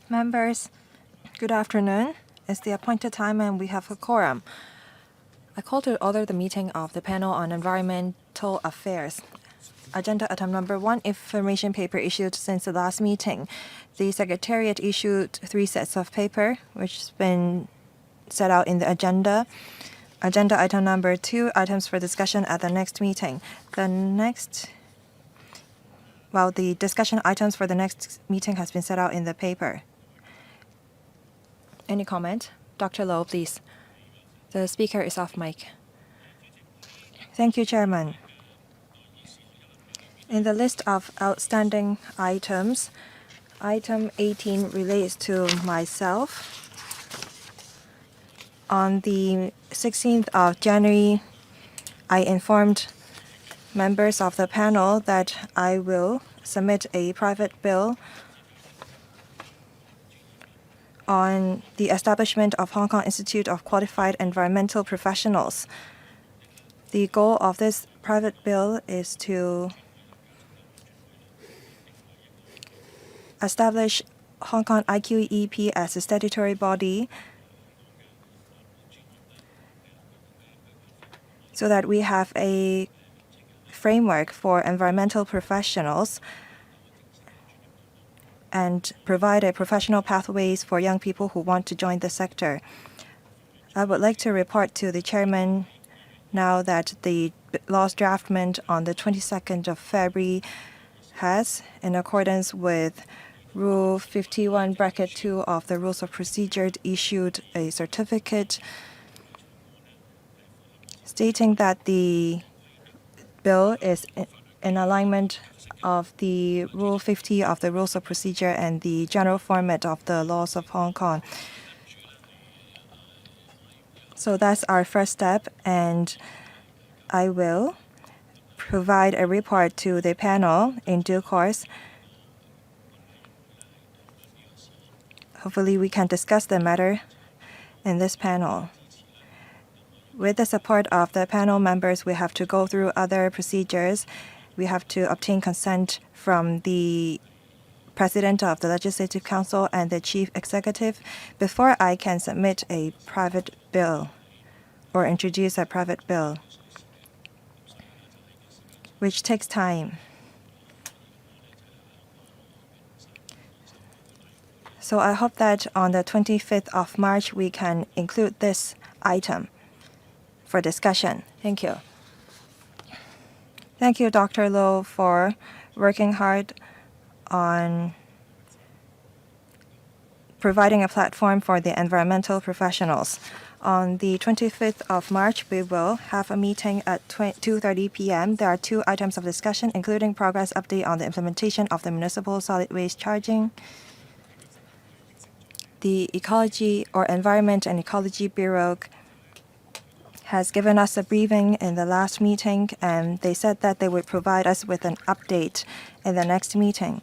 Members, good afternoon. It's the appointed time and we have a quorum. I call to order the meeting of the panel on environmental affairs. Agenda item number 1, information paper issued since the last meeting. The Secretariat issued 3 sets of paper, which has been set out in the agenda. Agenda item number 2, items for discussion at the next meeting. The discussion items for the next meeting has been set out in the paper. Any comment? Dr. Low, please. The speaker is off mic. Thank you, Chairman. In the list of outstanding items, item 18 relates to myself. On the 16th of January, I informed members of the panel that I will submit a private bill on the establishment of Hong Kong Institute of Qualified Environmental Professionals. The goal of this private bill is to establish Hong Kong IQEP as a statutory body so that we have a framework for environmental professionals and provide a professional pathways for young people who want to join the sector. I would like to report to the chairman now that the law's draftment on the 22nd of February has, in accordance with Rule 51(2) of the Rules of Procedure, issued a certificate stating that the bill is in alignment of the Rule 50 of the Rules of Procedure and the general format of the laws of Hong Kong. So that's our first step, and I will provide a report to the panel in due course. Hopefully we can discuss the matter in this panel. With the support of the panel members, we have to go through other procedures. We have to obtain consent from the President of the Legislative Council and the Chief Executive before I can submit a private bill or introduce a private bill, which takes time. So I hope that on the 25th of March we can include this item for discussion. Thank you. Thank you, Dr. Low, for working hard on providing a platform for the environmental professionals. On the 25th of March, we will have a meeting at 2:30 p.m. There are 2 items of discussion, including progress update on the implementation of the municipal solid waste charging. The Ecology or Environment and Ecology Bureau has given us a briefing in the last meeting, and they said that they would provide us with an update in the next meeting.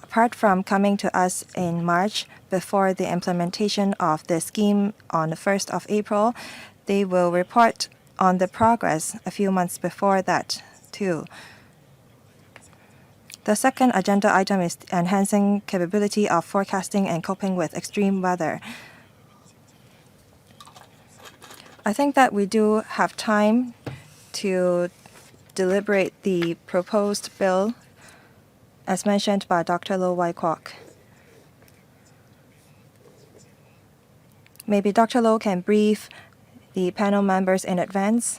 Apart from coming to us in March before the implementation of the scheme on the 1st of April, they will report on the progress a few months before that too. The second agenda item is enhancing capability of forecasting and coping with extreme weather. I think that we do have time to deliberate the proposed bill as mentioned by Dr. Low Wai Kwok. Maybe Dr. Low can brief the panel members in advance.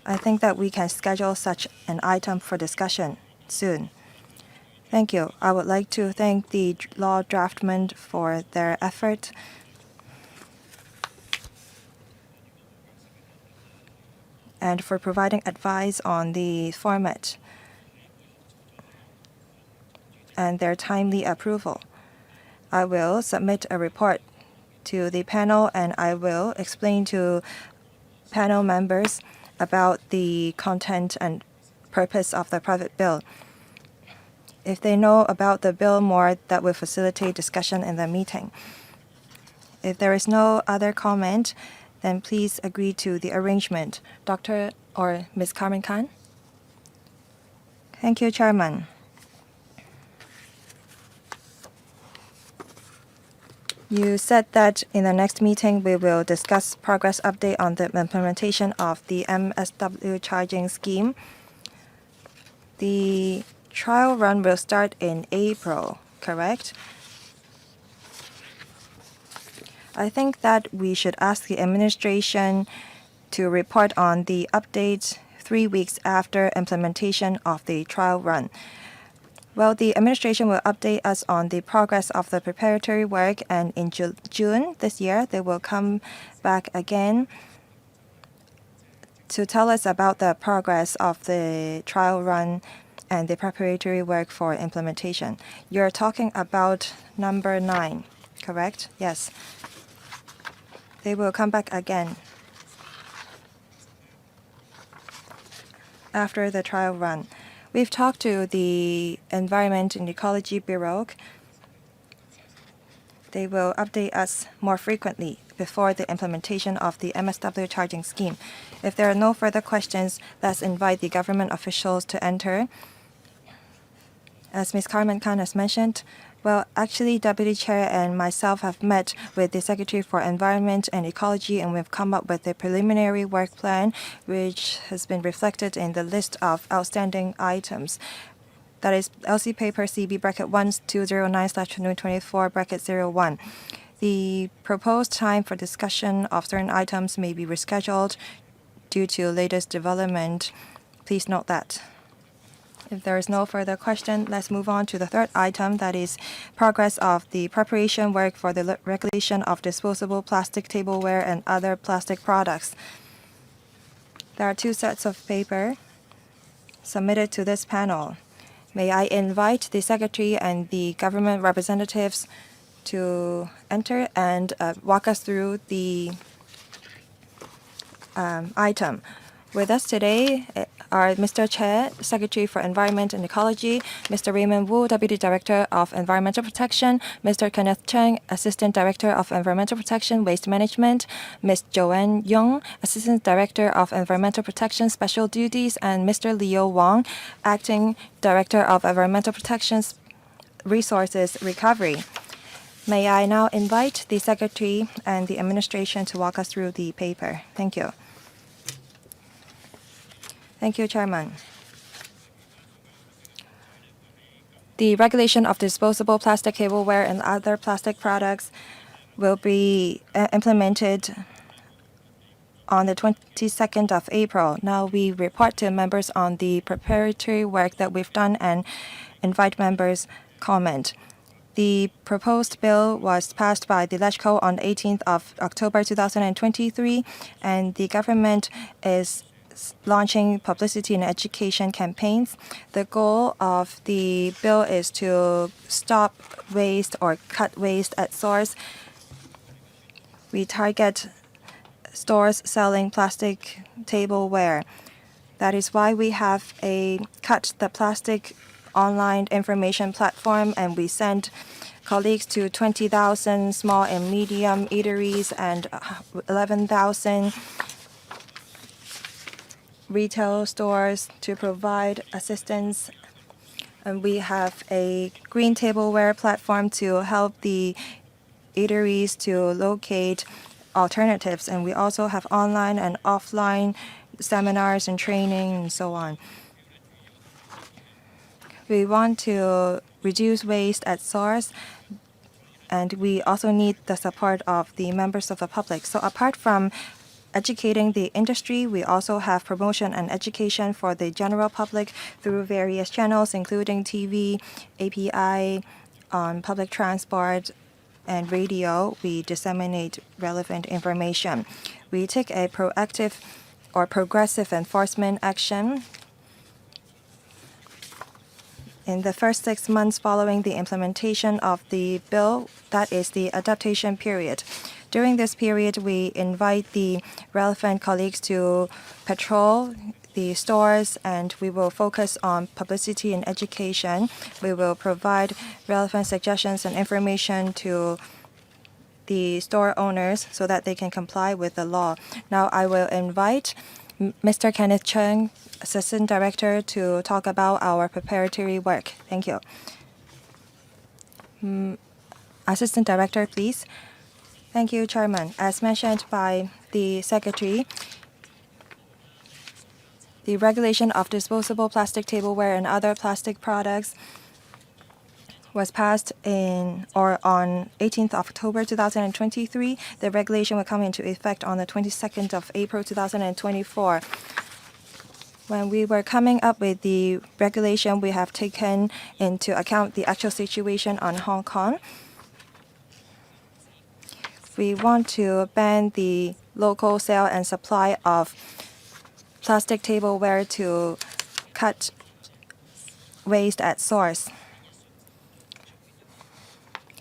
I think that we can schedule such an item for discussion soon. Thank you. I would like to thank the law draftmen for their effort. And for providing advice on the format and their timely approval. I will submit a report to the panel and I will explain to panel members about the content and purpose of the private bill. If they know about the bill more, that will facilitate discussion in the meeting. If there is no other comment, then please agree to the arrangement. Dr. or Ms. Carmen Khan? Thank you, Chairman. You said that in the next meeting we will discuss progress update on the implementation of the MSW charging scheme. The trial run will start in April, correct? I think that we should ask the administration to report on the updates 3 weeks after implementation of the trial run. Well, the administration will update us on the progress of the preparatory work, and in June this year, they will come back again to tell us about the progress of the trial run and the preparatory work for implementation. You're talking about number 9, correct? Yes. They will come back again after the trial run. We've talked to the Environment and Ecology Bureau. They will update us more frequently before the implementation of the MSW charging scheme. If there are no further questions, let's invite the government officials to enter. As Ms. Carmen Khan has mentioned, well, actually, Deputy Chair and myself have met with the Secretary for Environment and Ecology, and we've come up with a preliminary work plan, which has been reflected in the list of outstanding items. That is LC paper CB bracket 1209/2024 bracket 01. The proposed time for discussion of certain items may be rescheduled due to latest development. Please note that. If there is no further question, let's move on to the third item, that is progress of the preparation work for the regulation of disposable plastic tableware and other plastic products. There are 2 sets of paper submitted to this panel. May I invite the Secretary and the government representatives to enter and walk us through the item. With us today are Mr. Che, Secretary for Environment and Ecology, Mr. Raymond Wu, Deputy Director of Environmental Protection, Mr. Kenneth Cheng, Assistant Director of Environmental Protection, Waste Management, Ms. Joanne Yong, Assistant Director of Environmental Protection, Special Duties, and Mr. Leo Wong, Acting Director of Environmental Protection's Resources Recovery. May I now invite the Secretary and the administration to walk us through the paper. Thank you. Thank you, Chairman. The regulation of disposable plastic tableware and other plastic products will be implemented on the 22nd of April. Now we report to members on the preparatory work that we've done and invite members' comment. The proposed bill was passed by the LegCo on 18th of October 2023, and the government is launching publicity and education campaigns. The goal of the bill is to stop waste or cut waste at source. We target stores selling plastic tableware. That is why we have a Cut the Plastic online information platform, and we send colleagues to 20,000 small and medium eateries and 11,000 retail stores to provide assistance. And we have a green tableware platform to help the eateries to locate alternatives. And we also have online and offline seminars and training and so on. We want to reduce waste at source, and we also need the support of the members of the public. So apart from educating the industry, we also have promotion and education for the general public through various channels, including TV, API, on public transport, and radio. We disseminate relevant information. We take a proactive or progressive enforcement action. In the first 6 months following the implementation of the bill, that is the adaptation period. During this period, we invite the relevant colleagues to patrol the stores, and we will focus on publicity and education. We will provide relevant suggestions and information to the store owners so that they can comply with the law. Now I will invite Mr. Kenneth Cheng, Assistant Director, to talk about our preparatory work. Thank you. Assistant Director, please. Thank you, Chairman. As mentioned by the Secretary, the regulation of disposable plastic tableware and other plastic products was passed on 18th October 2023. The regulation will come into effect on the 22nd of April 2024. When we were coming up with the regulation, we have taken into account the actual situation on Hong Kong. We want to ban the local sale and supply of plastic tableware to cut waste at source.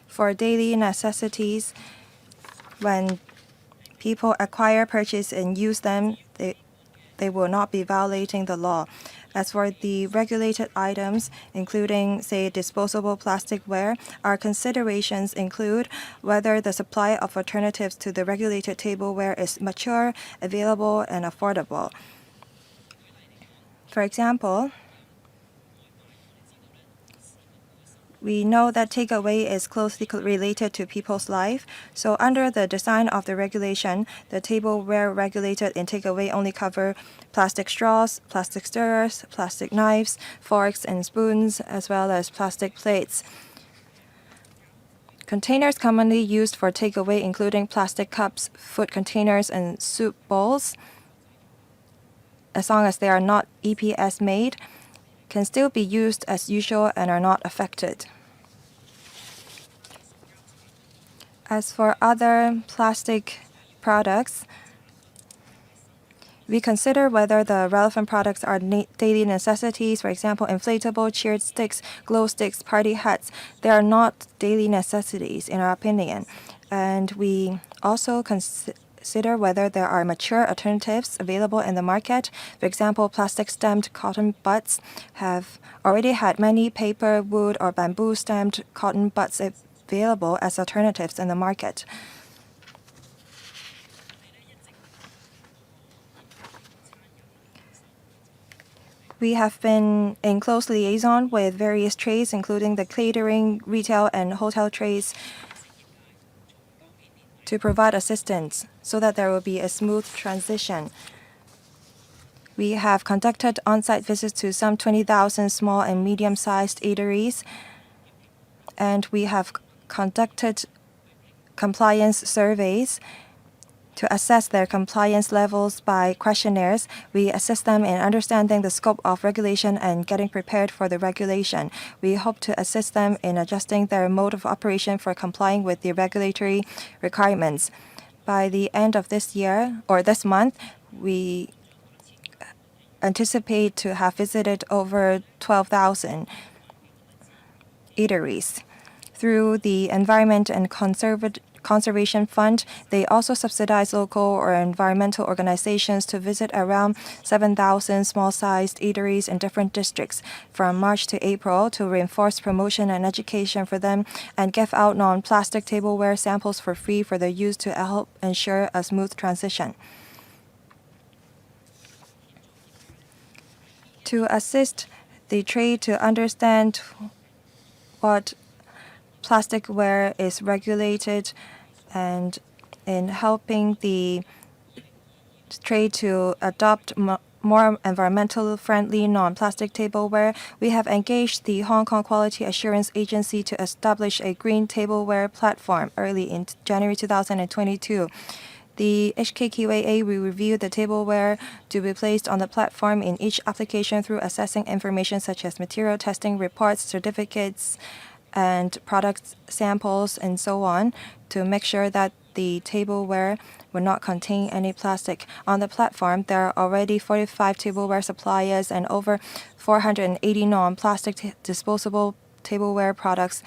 For daily necessities, when people acquire, purchase, and use them, they will not be violating the law. As for the regulated items, including, say, disposable plasticware, our considerations include whether the supply of alternatives to the regulated tableware is mature, available, and affordable. For example, we know that takeaway is closely related to people's life, so under the design of the regulation, the tableware regulated in takeaway only cover plastic straws, plastic stirrers, plastic knives, forks and spoons, as well as plastic plates. Containers commonly used for takeaway, including plastic cups, food containers, and soup bowls, as long as they are not EPS made, can still be used as usual and are not affected. As for other plastic products, we consider whether the relevant products are daily necessities. For example, inflatable cheer sticks, glow sticks, party hats. They are not daily necessities in our opinion. And we also consider whether there are mature alternatives available in the market. For example, plastic stamped cotton buds have already had many paper, wood, or bamboo stamped cotton buds available as alternatives in the market. We have been in close liaison with various trades, including the catering, retail, and hotel trades, to provide assistance so that there will be a smooth transition. We have conducted on-site visits to some 20,000 small and medium-sized eateries, and we have conducted compliance surveys to assess their compliance levels by questionnaires. We assist them in understanding the scope of regulation and getting prepared for the regulation. We hope to assist them in adjusting their mode of operation for complying with the regulatory requirements. By the end of this year or this month, we anticipate to have visited over 12,000 eateries. Through the Environment and Conservation Fund, they also subsidize local or environmental organizations to visit around 7,000 small-sized eateries in different districts from March to April to reinforce promotion and education for them and give out non-plastic tableware samples for free for their use to help ensure a smooth transition. To assist the trade to understand what plasticware is regulated and in helping the trade to adopt more environmentally friendly non-plastic tableware, we have engaged the Hong Kong Quality Assurance Agency to establish a green tableware platform early in January 2022. The HKQAA will review the tableware to be placed on the platform in each application through assessing information such as material testing reports, certificates, and product samples, and so on, to make sure that the tableware will not contain any plastic. On the platform, there are already 45 tableware suppliers and over 480 non-plastic disposable tableware products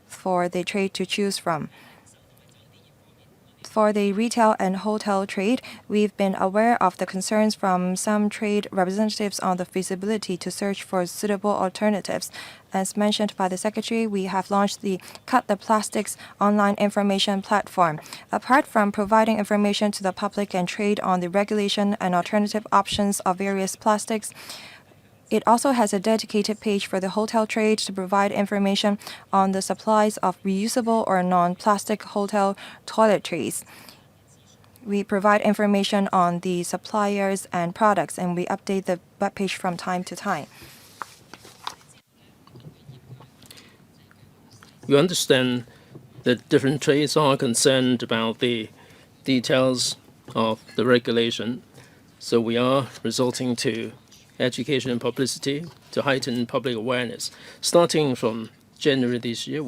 for the trade to choose from. For the retail and hotel trade, we've been aware of the concerns from some trade representatives on the feasibility to search for suitable alternatives. As mentioned by the Secretary, we have launched the Cut the Plastics online information platform. Apart from providing information to the public and trade on the regulation and alternative options of various plastics, It also has a dedicated page for the hotel trade to provide information on the supplies of reusable or non-plastic hotel toiletries. We provide information on the suppliers and products, and we update the webpage from time to time. You understand that different trades are concerned about the details of the regulation, so we are resorting to education and publicity to heighten public awareness. Starting from January this year,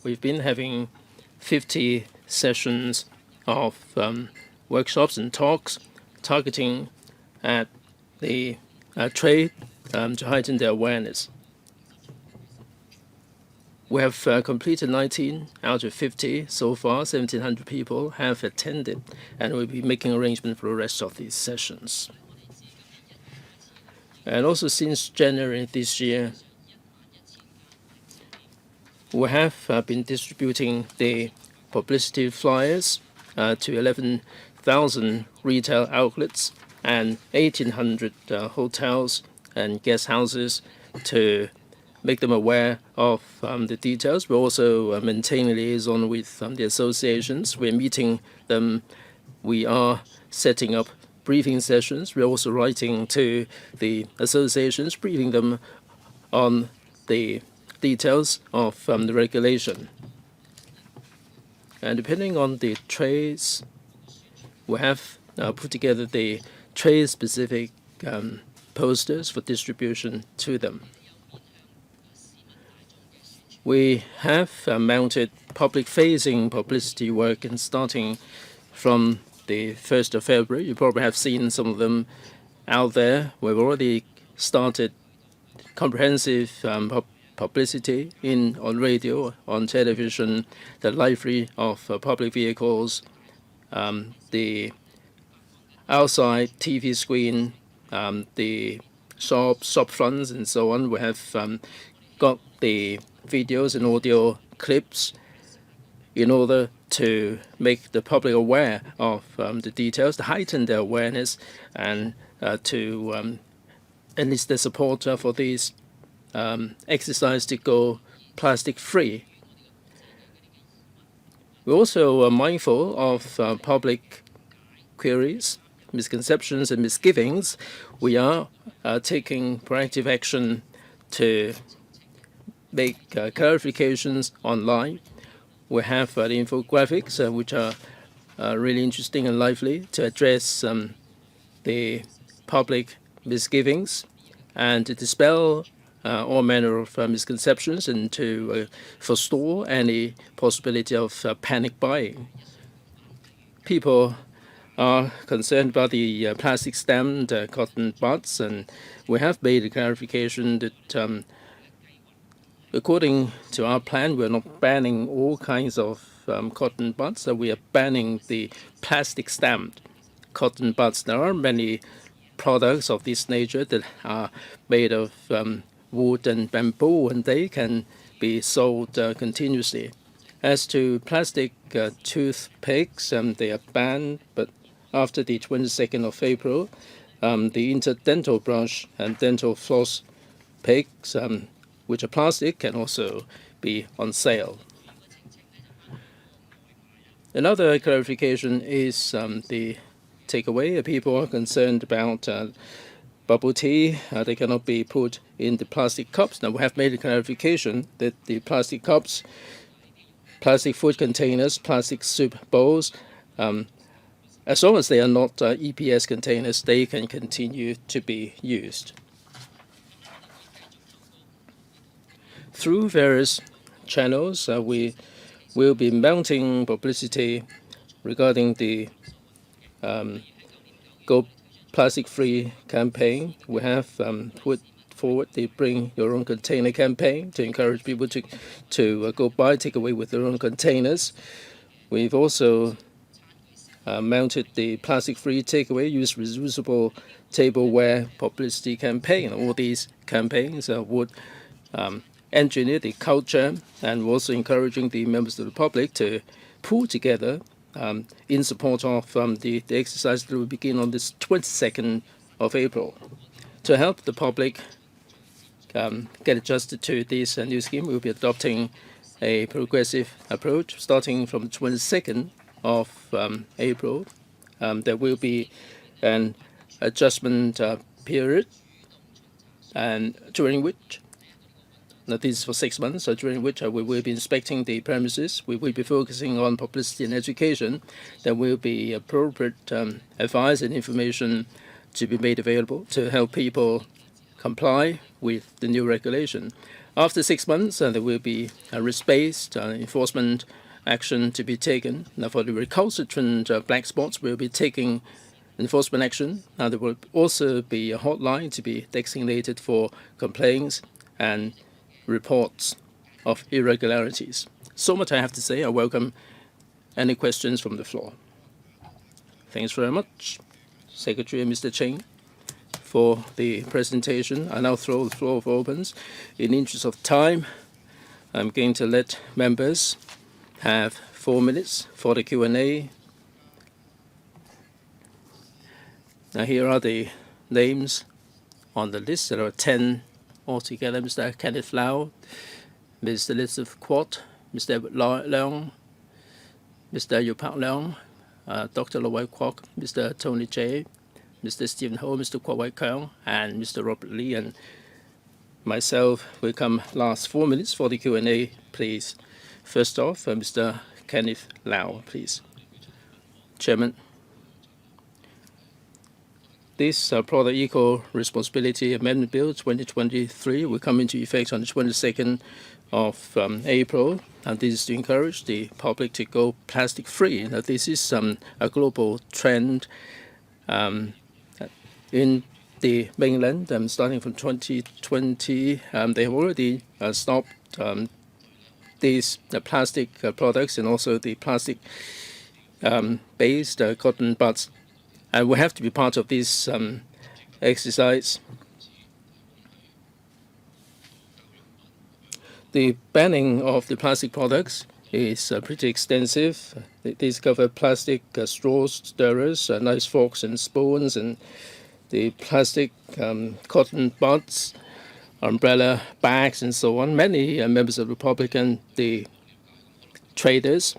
we've been having 50 sessions of workshops and talks targeting at the trade to heighten their awareness. We have completed 19 out of 50 so far. 1,700 people have attended, and we'll be making arrangements for the rest of these sessions. And also since January this year, we have been distributing the publicity flyers to 11,000 retail outlets and 1,800 hotels and guest houses to make them aware of the details. We're also maintaining liaison with the associations. We're meeting them. We are setting up briefing sessions. We're also writing to the associations, briefing them on the details of the regulation. And depending on the trades, we have put together the trade-specific posters for distribution to them. We have mounted public-facing publicity work, and starting from the 1st of February, you probably have seen some of them out there. We've already started comprehensive publicity on radio, on television, the livery of public vehicles, the outside TV screen, the shop fronts, and so on. We have got the videos and audio clips in order to make the public aware of the details, to heighten their awareness, and to enlist their support for these exercise to go plastic-free. We're also mindful of public queries, misconceptions, and misgivings. We are taking proactive action to make clarifications online. We have the infographics, which are really interesting and lively, to address the public misgivings and to dispel all manner of misconceptions and to forestall any possibility of panic buying. People are concerned about the plastic stamped cotton buds, and we have made a clarification that according to our plan, we're not banning all kinds of cotton buds, so we are banning the plastic stamped cotton buds. There are many products of this nature that are made of wood and bamboo, and they can be sold continuously. As to plastic toothpicks, they are banned, but after the 22nd of April, the interdental brush and dental floss picks, which are plastic, can also be on sale. Another clarification is the takeaway. People are concerned about bubble tea. They cannot be put in the plastic cups. Now, we have made a clarification that the plastic cups, plastic food containers, plastic soup bowls, as long as they are not EPS containers, they can continue to be used. Through various channels, we will be mounting publicity regarding the Go Plastic Free campaign. We have put forward the Bring Your Own Container campaign to encourage people to go buy takeaway with their own containers. We've also mounted the Plastic Free Takeaway Use Reusable Tableware publicity campaign. All these campaigns would engineer the culture, and we're also encouraging the members of the public to pull together in support of the exercise that will begin on this 22nd of April to help the public get adjusted to this new scheme, we'll be adopting a progressive approach starting from the 22nd of April. There will be an adjustment period, and during which, now this is for 6 months, during which we will be inspecting the premises. We will be focusing on publicity and education. There will be appropriate advice and information to be made available to help people comply with the new regulation. After 6 months, there will be a risk-based enforcement action to be taken. Now, for the recalcitrant black spots, we'll be taking enforcement action. Now, there will also be a hotline to be designated for complaints and reports of irregularities. So much I have to say. I welcome any questions from the floor. Thanks very much, Secretary Mr. Tsing, for the presentation. I now throw the floor open. In the interest of time, I'm going to let members have 4 minutes for the Q&A. Now here are the names on the list. There are 10 altogether: Mr. Kenneth Lau, Ms. Elizabeth Quat, Mr. Edward Leong, Mr. Yu Pak Leong, Dr. Lowai Kwok, Mr. Tony J, Mr. Stephen Ho, Mr. Kwok Wai Keung, and Mr. Robert Lee, and myself will come last. 4 minutes for the Q&A, please. First off, Mr. Kenneth Lau, please. Chairman, this Product Eco Responsibility Amendment Bill 2023 will come into effect on the 22nd of April, and this is to encourage the public to go plastic-free. Now, this is a global trend in the mainland, starting from 2020. They have already stopped these plastic products and also the plastic-based cotton buds. And we have to be part of this exercise. The banning of the plastic products is pretty extensive. These cover plastic straws, stirrers, knives, forks, and spoons, and the plastic cotton buds, umbrella bags, and so on. Many members of the public and the traders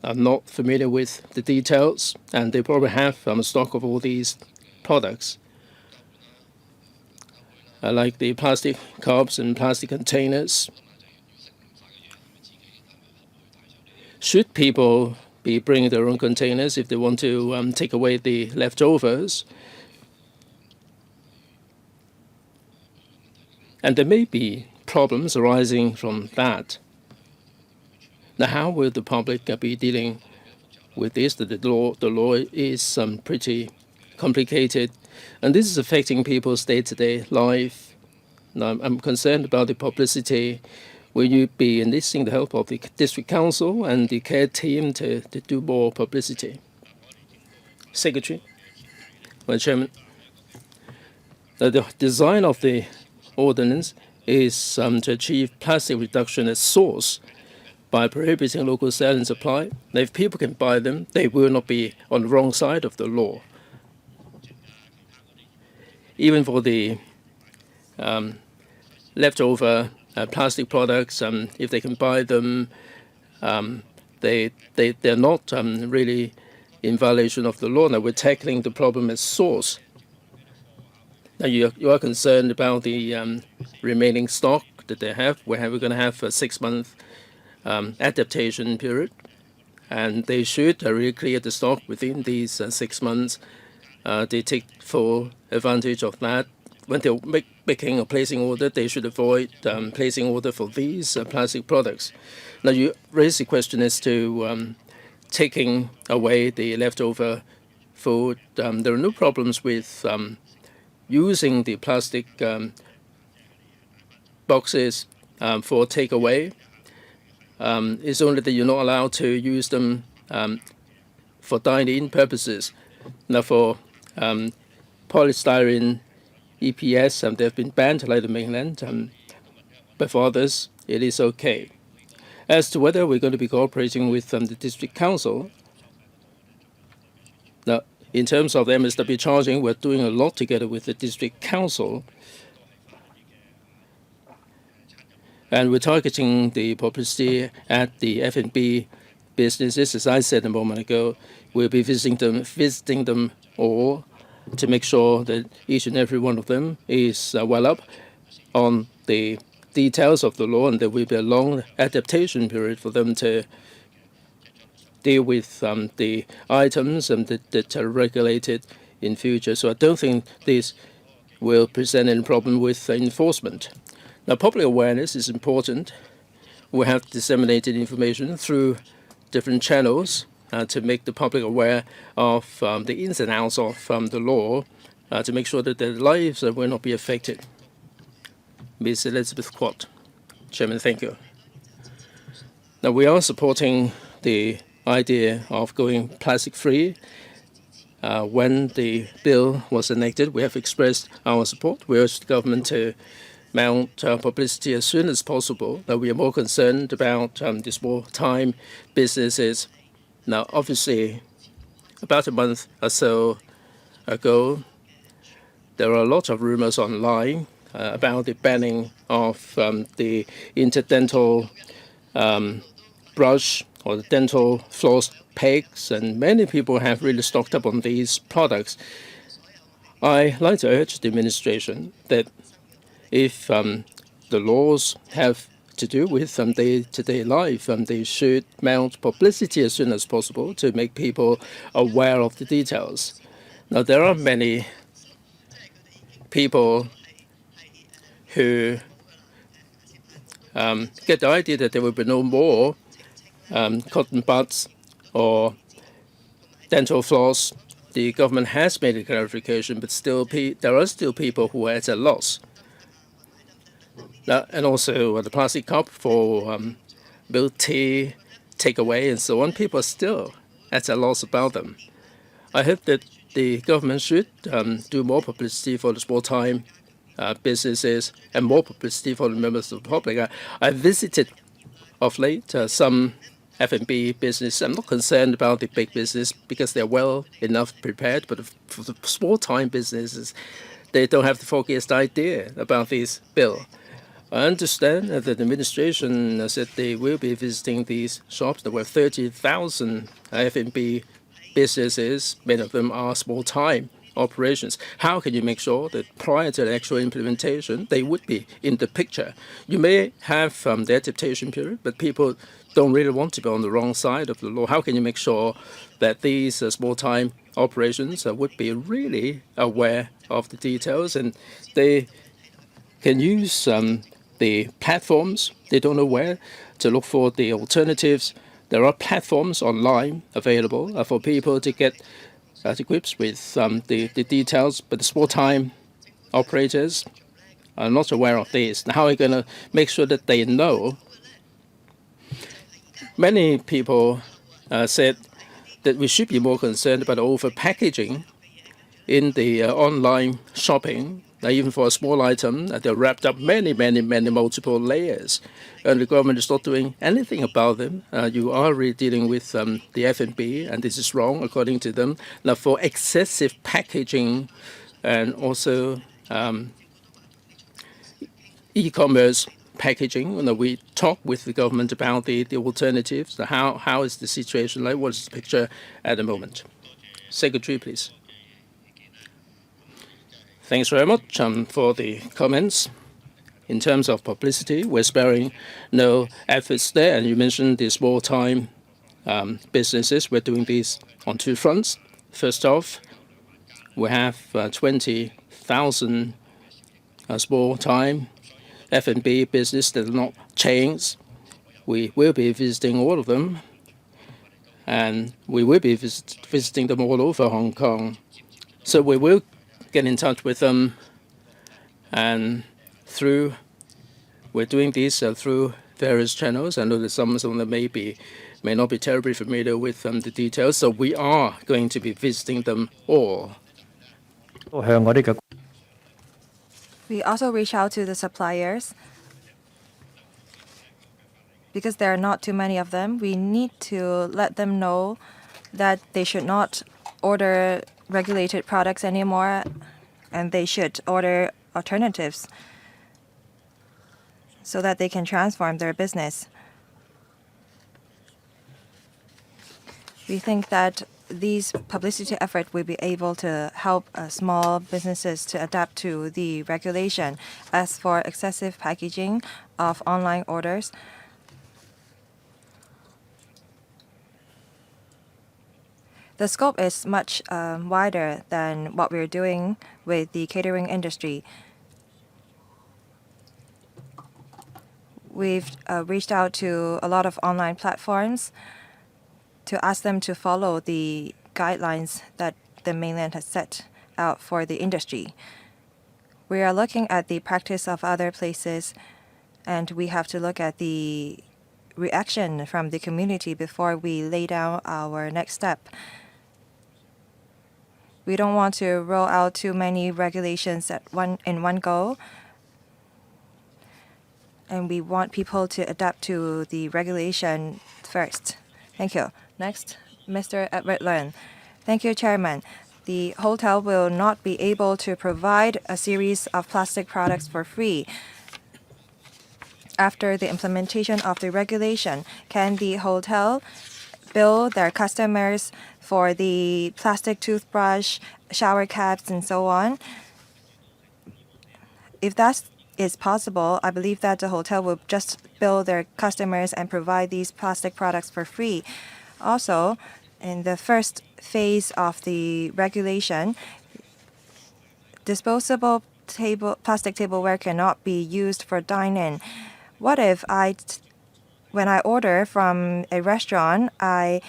are not familiar with the details, and they probably have stock of all these products, like the plastic cups and plastic containers. Should people be bringing their own containers if they want to take away the leftovers? And there may be problems arising from that. Now, how will the public be dealing with this? The law is pretty complicated, and this is affecting people's day-to-day life. Now, I'm concerned about the publicity. Will you be enlisting the help of the district council and the care team to do more publicity? Secretary, well, Chairman, the design of the ordinance is to achieve plastic reduction at source by prohibiting local sale and supply. Now, if people can buy them, they will not be on the wrong side of the law. Even for the leftover plastic products, if they can buy them, they're not really in violation of the law. Now, we're tackling the problem at source. Now, you are concerned about the remaining stock that they have. We're going to have a 6-month adaptation period, and they should really clear the stock within these 6 months. They take full advantage of that. When they're making or placing order, they should avoid placing order for these plastic products. Now, you raise the question as to taking away the leftover food. There are no problems with using the plastic boxes for takeaway. It's only that you're not allowed to use them for dine-in purposes. Now, for polystyrene EPS, they've been banned like the mainland, but for others, it is okay. As to whether we're going to be cooperating with the district council, now, in terms of the MSW charging, we're doing a lot together with the district council. And we're targeting the publicity at the F&B businesses. As I said a moment ago, we'll be visiting them all to make sure that each and every one of them is well up on the details of the law, and there will be a long adaptation period for them to deal with the items that are regulated in future. So I don't think this will present any problem with enforcement. Now, public awareness is important. We have disseminated information through different channels to make the public aware of the ins and outs of the law to make sure that their lives will not be affected. Ms. Elizabeth Quat. Chairman, thank you. Now, we are supporting the idea of going plastic-free. When the bill was enacted, we have expressed our support. We urge the government to mount publicity as soon as possible. Now, we are more concerned about the small-time businesses. Now, obviously, about a month or so ago, there are a lot of rumors online about the banning of the interdental brush or the dental floss pegs, and many people have really stocked up on these products. I like to urge the administration that if the laws have to do with day-to-day life, they should mount publicity as soon as possible to make people aware of the details. Now, there are many people who get the idea that there will be no more cotton buds or dental floss. The government has made a clarification, but still there are still people who are at a loss. And also the plastic cup for milk tea, takeaway, and so on. People are still at a loss about them. I hope that the government should do more publicity for the small-time businesses and more publicity for the members of the public. I visited of late some F&B business. I'm not concerned about the big business because they're well enough prepared, but for the small-time businesses, they don't have the foggiest idea about this bill. I understand that the administration said they will be visiting these shops. There were 30,000 F&B businesses. Many of them are small-time operations. How can you make sure that prior to the actual implementation, they would be in the picture? You may have the adaptation period, but people don't really want to be on the wrong side of the law. How can you make sure that these small-time operations would be really aware of the details and they can use the platforms? They don't know where to look for the alternatives. There are platforms online available for people to get to grips with the details, but the small-time operators are not aware of this. How are you going to make sure that they know? Many people said that we should be more concerned about over-packaging in the online shopping. Even for a small item, they're wrapped up many multiple layers, and the government is not doing anything about them. You are really dealing with the F&B, and this is wrong according to them. Now, for excessive packaging and also e-commerce packaging, we talk with the government about the alternatives. How is the situation like? What is the picture at the moment? Secretary, please. Thanks very much for the comments. In terms of publicity, we're sparing no efforts there. And you mentioned the small-time businesses. We're doing this on two fronts. First off, we have 20,000 small-time F&B business that are not chains. We will be visiting all of them, and we will be visiting them all over Hong Kong. So we will get in touch with them, and we're doing this through various channels. I know that some of them may not be terribly familiar with the details, so we are going to be visiting them all. We also reach out to the suppliers because there are not too many of them. We need to let them know that they should not order regulated products anymore, and they should order alternatives. so that they can transform their business. We think that these publicity efforts will be able to help small businesses to adapt to the regulation. As for excessive packaging of online orders, the scope is much wider than what we're doing with the catering industry. We've reached out to a lot of online platforms to ask them to follow the guidelines that the mainland has set out for the industry. We are looking at the practice of other places, and we have to look at the reaction from the community before we lay down our next step. We don't want to roll out too many regulations in one go, and we want people to adapt to the regulation first. Thank you. Next, Mr. Edward Leung. Thank you, Chairman. The hotel will not be able to provide a series of plastic products for free. After the implementation of the regulation, can the hotel bill their customers for the plastic toothbrush, shower caps, and so on? If that is possible, I believe that the hotel will just bill their customers and provide these plastic products for free. Also, in the first phase of the regulation, disposable plastic tableware cannot be used for dine-in. What if when I order from a restaurant, I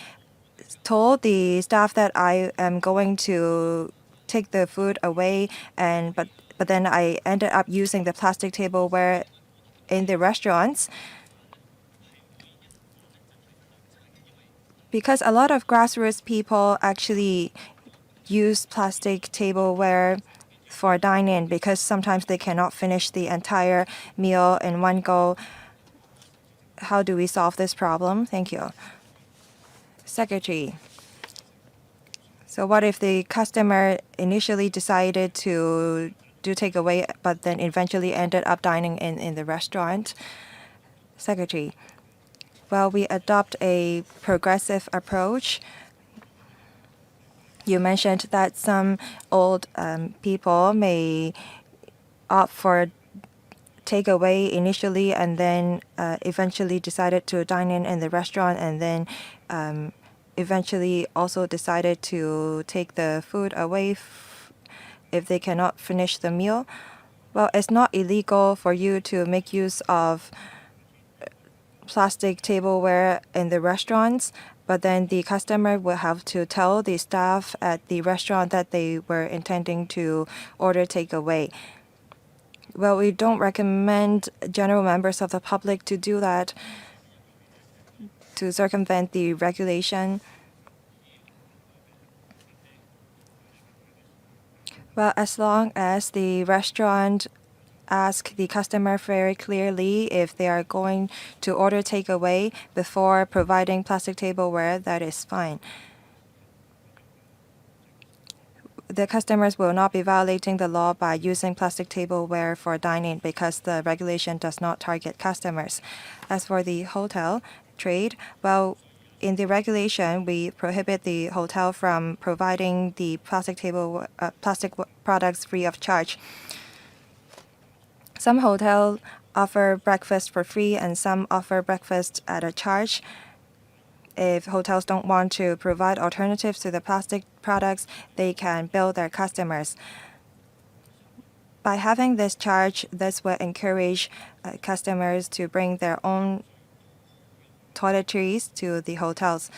told the staff that I am going to take the food away, but then I ended up using the plastic tableware in the restaurants? Because a lot of grassroots people actually use plastic tableware for dine-in because sometimes they cannot finish the entire meal in one go. How do we solve this problem? Thank you. Secretary. So what if the customer initially decided to do takeaway, but then eventually ended up dining in the restaurant? Secretary. Well, we adopt a progressive approach. You mentioned that some old people may opt for takeaway initially and then eventually decided to dine in the restaurant, and then eventually also decided to take the food away if they cannot finish the meal. Well, it's not illegal for you to make use of plastic tableware in the restaurants, but then the customer will have to tell the staff at the restaurant that they were intending to order takeaway. Well, we don't recommend general members of the public to do that to circumvent the regulation. Well, as long as the restaurant ask the customer very clearly if they are going to order takeaway before providing plastic tableware, that is fine. The customers will not be violating the law by using plastic tableware for dining because the regulation does not target customers. As for the hotel trade, well, in the regulation, we prohibit the hotel from providing the plastic products free of charge. Some hotels offer breakfast for free and some offer breakfast at a charge. If hotels don't want to provide alternatives to the plastic products, they can bill their customers. By having this charge, this will encourage customers to bring their own toiletries to the hotels.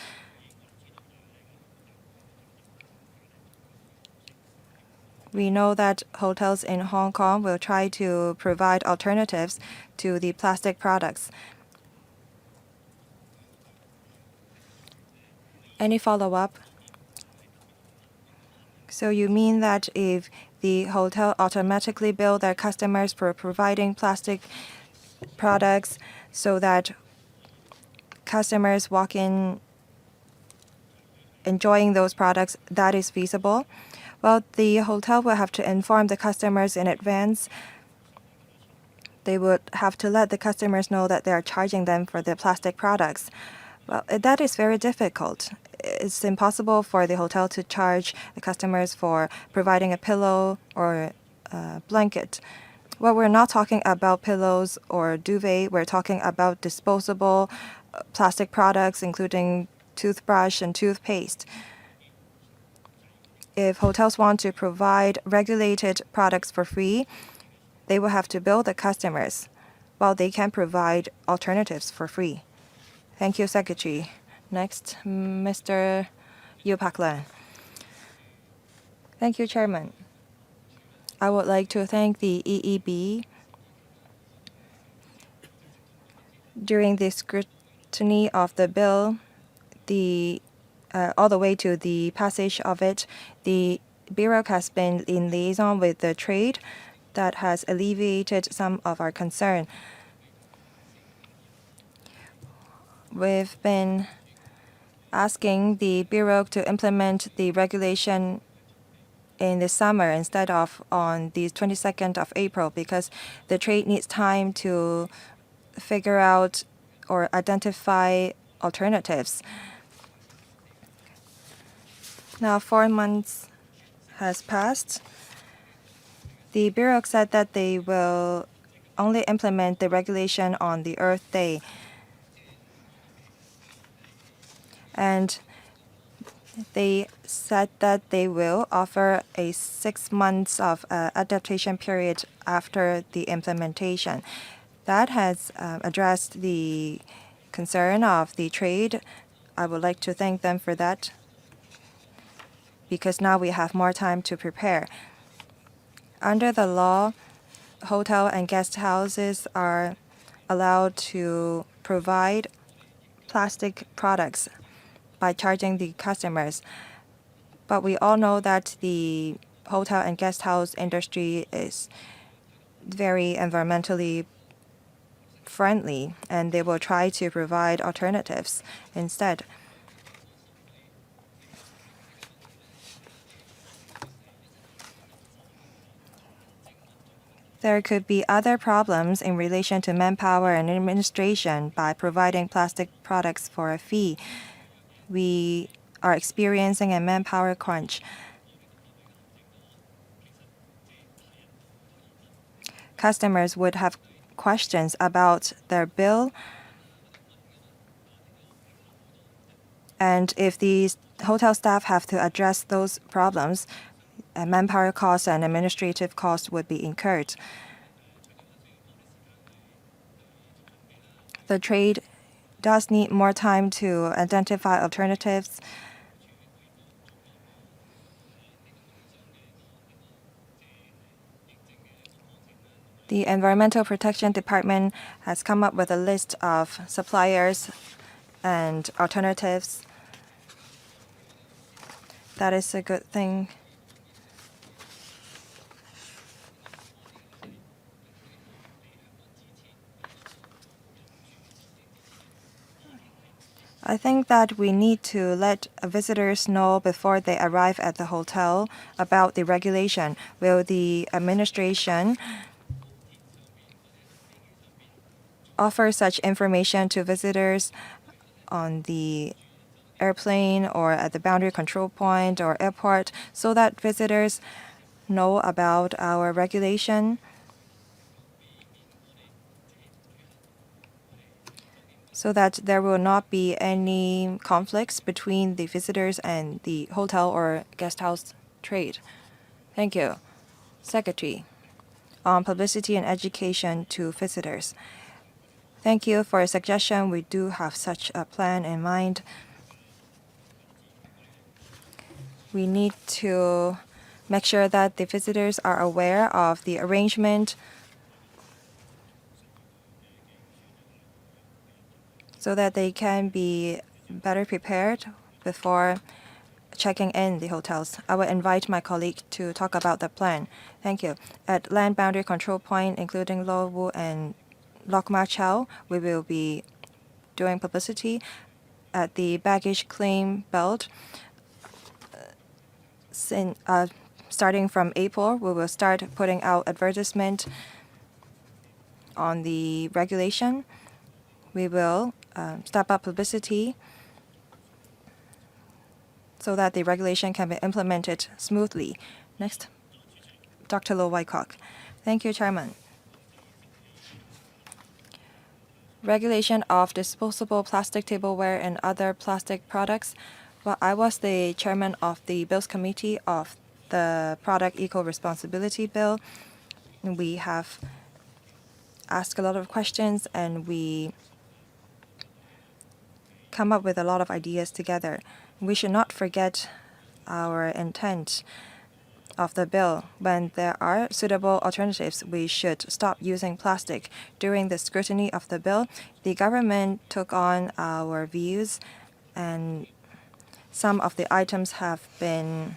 We know that hotels in Hong Kong will try to provide alternatives to the plastic products. Any follow-up? So you mean that if the hotel automatically bill their customers for providing plastic products so that customers walk in enjoying those products, that is feasible? Well, the hotel will have to inform the customers in advance they would have to let the customers know that they are charging them for the plastic products. Well, that is very difficult. It's impossible for the hotel to charge the customers for providing a pillow or a blanket. Well, we're not talking about pillows or duvet. We're talking about disposable plastic products, including toothbrush and toothpaste. If hotels want to provide regulated products for free, they will have to bill the customers, while they can provide alternatives for free. Thank you, Secretary. Next, Mr. Yu Pak-lan. Thank you, Chairman. I would like to thank the EEB. During the scrutiny of the bill, all the way to the passage of it, the Bureau has been in liaison with the trade that has alleviated some of our concern. We've been asking the Bureau to implement the regulation in the summer instead of on the 22nd of April because the trade needs time to figure out or identify alternatives. Now 4 months has passed. The Bureau said that they will only implement the regulation on the Earth Day. And they said that they will offer a 6 months of adaptation period after the implementation. That has addressed the concern of the trade. I would like to thank them for that because now we have more time to prepare. Under the law, hotel and guest houses are allowed to provide plastic products by charging the customers. But we all know that the hotel and guest house industry is very environmentally friendly, and they will try to provide alternatives instead. There could be other problems in relation to manpower and administration by providing plastic products for a fee. We are experiencing a manpower crunch. Customers would have questions about their bill, and if the hotel staff have to address those problems, manpower costs and administrative costs would be incurred. The trade does need more time to identify alternatives. The Environmental Protection Department has come up with a list of suppliers and alternatives. That is a good thing. I think that we need to let visitors know before they arrive at the hotel about the regulation. Will the administration offer such information to visitors on the airplane or at the boundary control point or airport so that visitors know about our regulation? So that there will not be any conflicts between the visitors and the hotel or guest house trade. Thank you. Secretary, on publicity and education to visitors. Thank you for a suggestion. We do have such a plan in mind. We need to make sure that the visitors are aware of the arrangement so that they can be better prepared before checking in the hotels. I will invite my colleague to talk about the plan. Thank you. At land boundary control point, including Lowu and Lok Ma Chau, we will be doing publicity. At the baggage claim belt, starting from April, we will start putting out advertisement on the regulation. We will step up publicity so that the regulation can be implemented smoothly. Next, Dr. Lo Wyckock. Thank you, Chairman. Regulation of disposable plastic tableware and other plastic products. Well, I was the chairman of the Bills Committee of the Product Eco-Responsibility Bill. We have asked a lot of questions and we come up with a lot of ideas together. We should not forget our intent of the bill. When there are suitable alternatives, we should stop using plastic. During the scrutiny of the bill, the government took on our views, and some of the items have been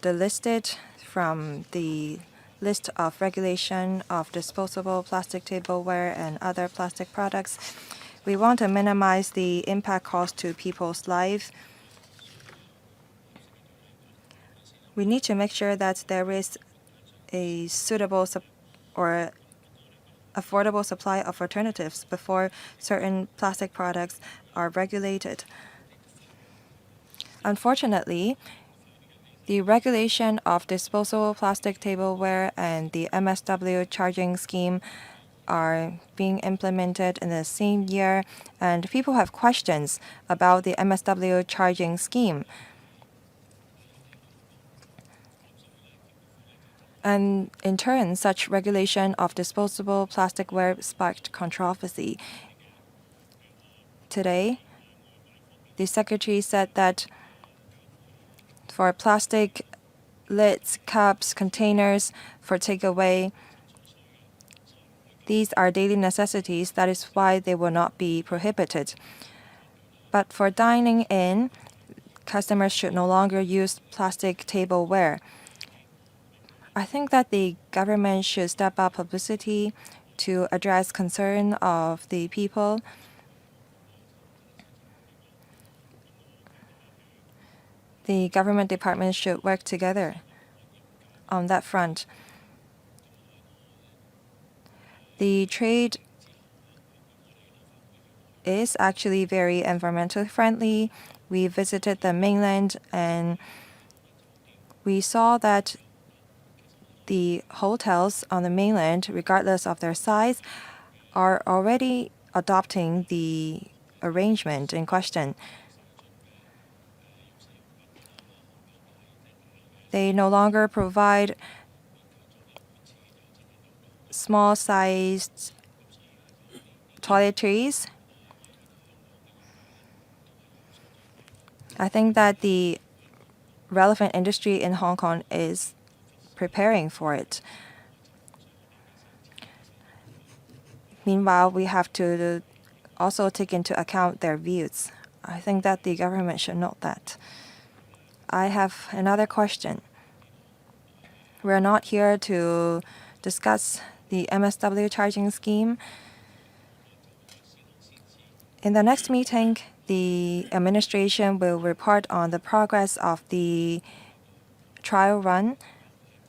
delisted from the list of regulation of disposable plastic tableware and other plastic products. We want to minimize the impact caused to people's lives. We need to make sure that there is a suitable or affordable supply of alternatives before certain plastic products are regulated. Unfortunately, the regulation of disposable plastic tableware and the MSW charging scheme are being implemented in the same year, and people have questions about the MSW charging scheme. And in turn, such regulation of disposable plasticware sparked controversy. Today, the Secretary said that for plastic lids, cups, containers for takeaway, these are daily necessities. That is why they will not be prohibited. But for dining in, customers should no longer use plastic tableware. I think that the government should step up publicity to address concern of the people. The government departments should work together on that front. The trade is actually very environmentally friendly. We visited the mainland and we saw that the hotels on the mainland, regardless of their size, are already adopting the arrangement in question. They no longer provide small-sized toiletries. I think that the relevant industry in Hong Kong is preparing for it. Meanwhile, we have to also take into account their views. I think that the government should note that. I have another question. We're not here to discuss the MSW charging scheme. In the next meeting, the administration will report on the progress of the trial run.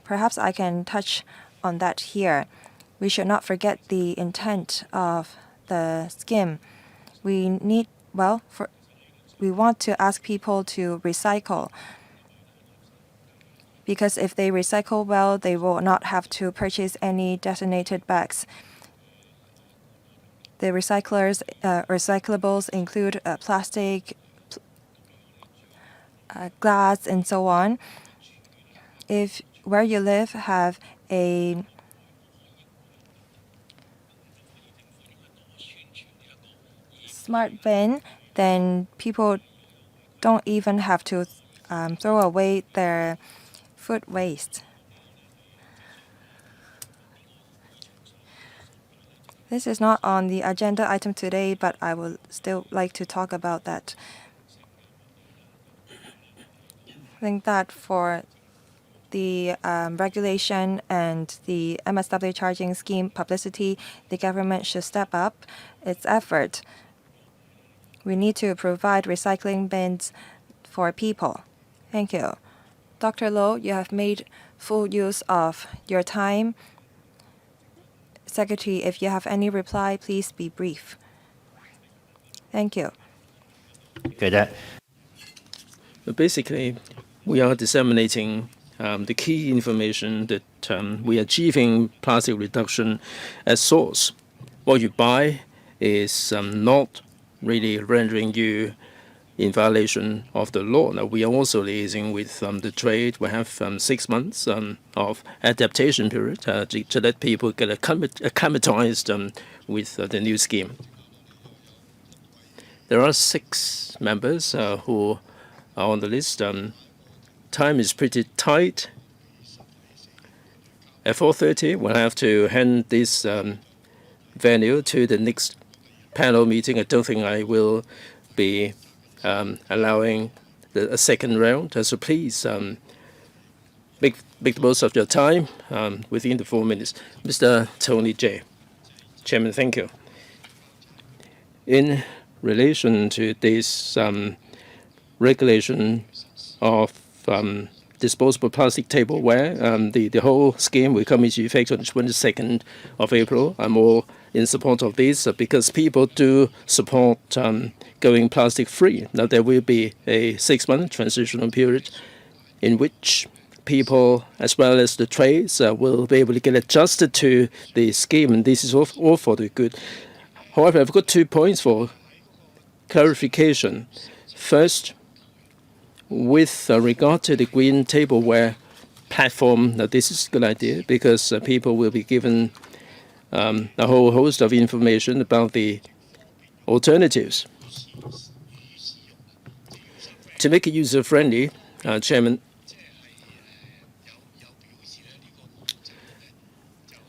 Perhaps I can touch on that here. We should not forget the intent of the scheme. We want to ask people to recycle, because if they recycle well, they will not have to purchase any designated bags. The recyclables include plastic, glass, and so on. If where you live have a smart bin, then people don't even have to throw away their food waste. This is not on the agenda item today, but I would still like to talk about that. I think that for the regulation and the MSW charging scheme publicity, the government should step up its effort. We need to provide recycling bins for people. Thank you. Dr. Lo, you have made full use of your time. Secretary, if you have any reply, please be brief. Thank you. Basically, we are disseminating the key information that we are achieving plastic reduction at source. What you buy is not really rendering you in violation of the law. Now, we are also liaising with the trade. We have 6 months of adaptation period to let people get acclimatized with the new scheme. There are 6 members who are on the list. Time is pretty tight. At 4:30, we'll have to hand this venue to the next panel meeting. I don't think I will be allowing a second round. So please make the most of your time within the 4 minutes. Mr. Tony J. Chairman, thank you. In relation to this regulation of disposable plastic tableware, the whole scheme will come into effect on the 22nd of April. I'm all in support of this because people do support going plastic free. Now, there will be a 6-month transitional period in which people as well as the trades will be able to get adjusted to the scheme, and this is all for the good. However, I've got 2 points for clarification. First, with regard to the green tableware platform, this is a good idea because people will be given a whole host of information about the alternatives. To make it user-friendly, Chairman,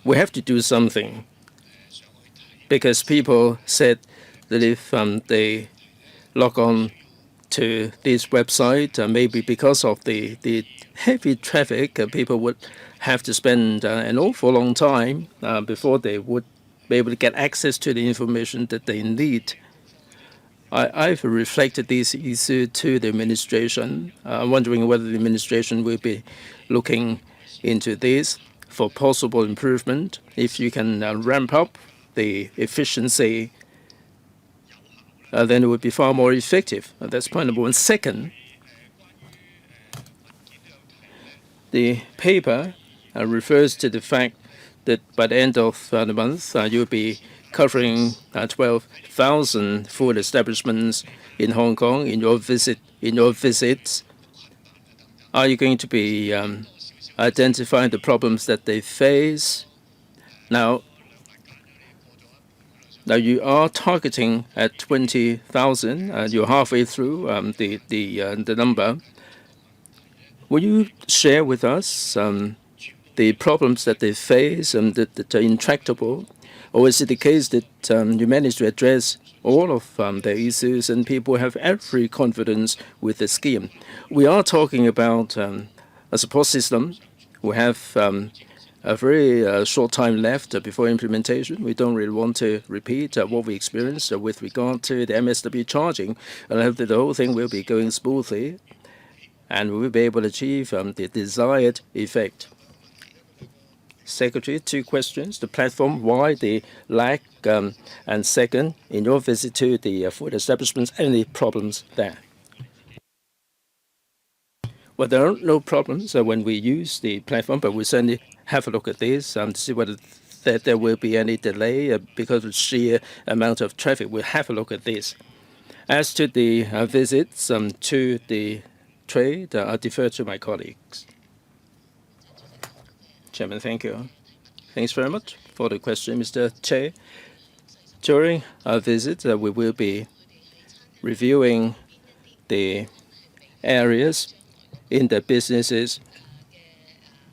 we have to do something because people said that if they log on to this website, maybe because of the heavy traffic, people would have to spend an awful long time before they would be able to get access to the information that they need. I've reflected this issue to the administration. I'm wondering whether the administration will be looking into this for possible improvement. If you can ramp up the efficiency, then it would be far more effective. That's point number 1. Second, the paper refers to the fact that by the end of the month, you'll be covering 12,000 food establishments in Hong Kong in your visits. Are you going to be identifying the problems that they face? Now you are targeting at 20,000, and you're halfway through the number. Will you share with us the problems that they face and that are intractable? Or is it the case that you managed to address all of their issues and people have every confidence with the scheme? We are talking about a support system. We have a very short time left before implementation. We don't really want to repeat what we experienced with regard to the MSW charging. And I hope that the whole thing will be going smoothly and we will be able to achieve the desired effect. Secretary, 2 questions. The platform, why the lack? And second, in your visit to the food establishments, any problems there? Well, there are no problems when we use the platform, but we certainly have a look at this to see whether there will be any delay because of sheer amount of traffic. We'll have a look at this. As to the visits to the trade, I defer to my colleagues. Chairman, thank you. Thanks very much for the question, Mr. Che. During our visit, we will be reviewing the areas in the businesses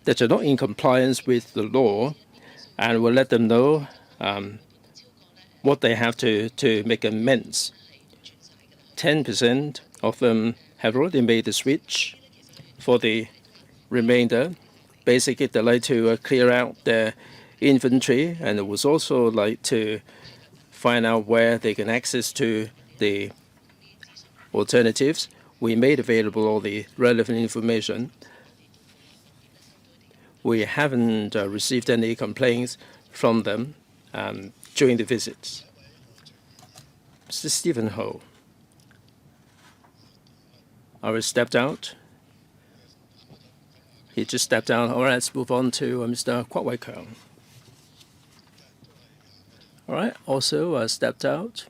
that are not in compliance with the law, and we'll let them know what they have to make amends. 10% of them have already made the switch. For the remainder, basically they like to clear out their inventory, and it was also like to find out where they can access to the alternatives. We made available all the relevant information. We haven't received any complaints from them. during the visits. Mr. Stephen Ho, already stepped out. He just stepped out. All right, let's move on to Mr. Kwok Wai Keung. All right, also stepped out.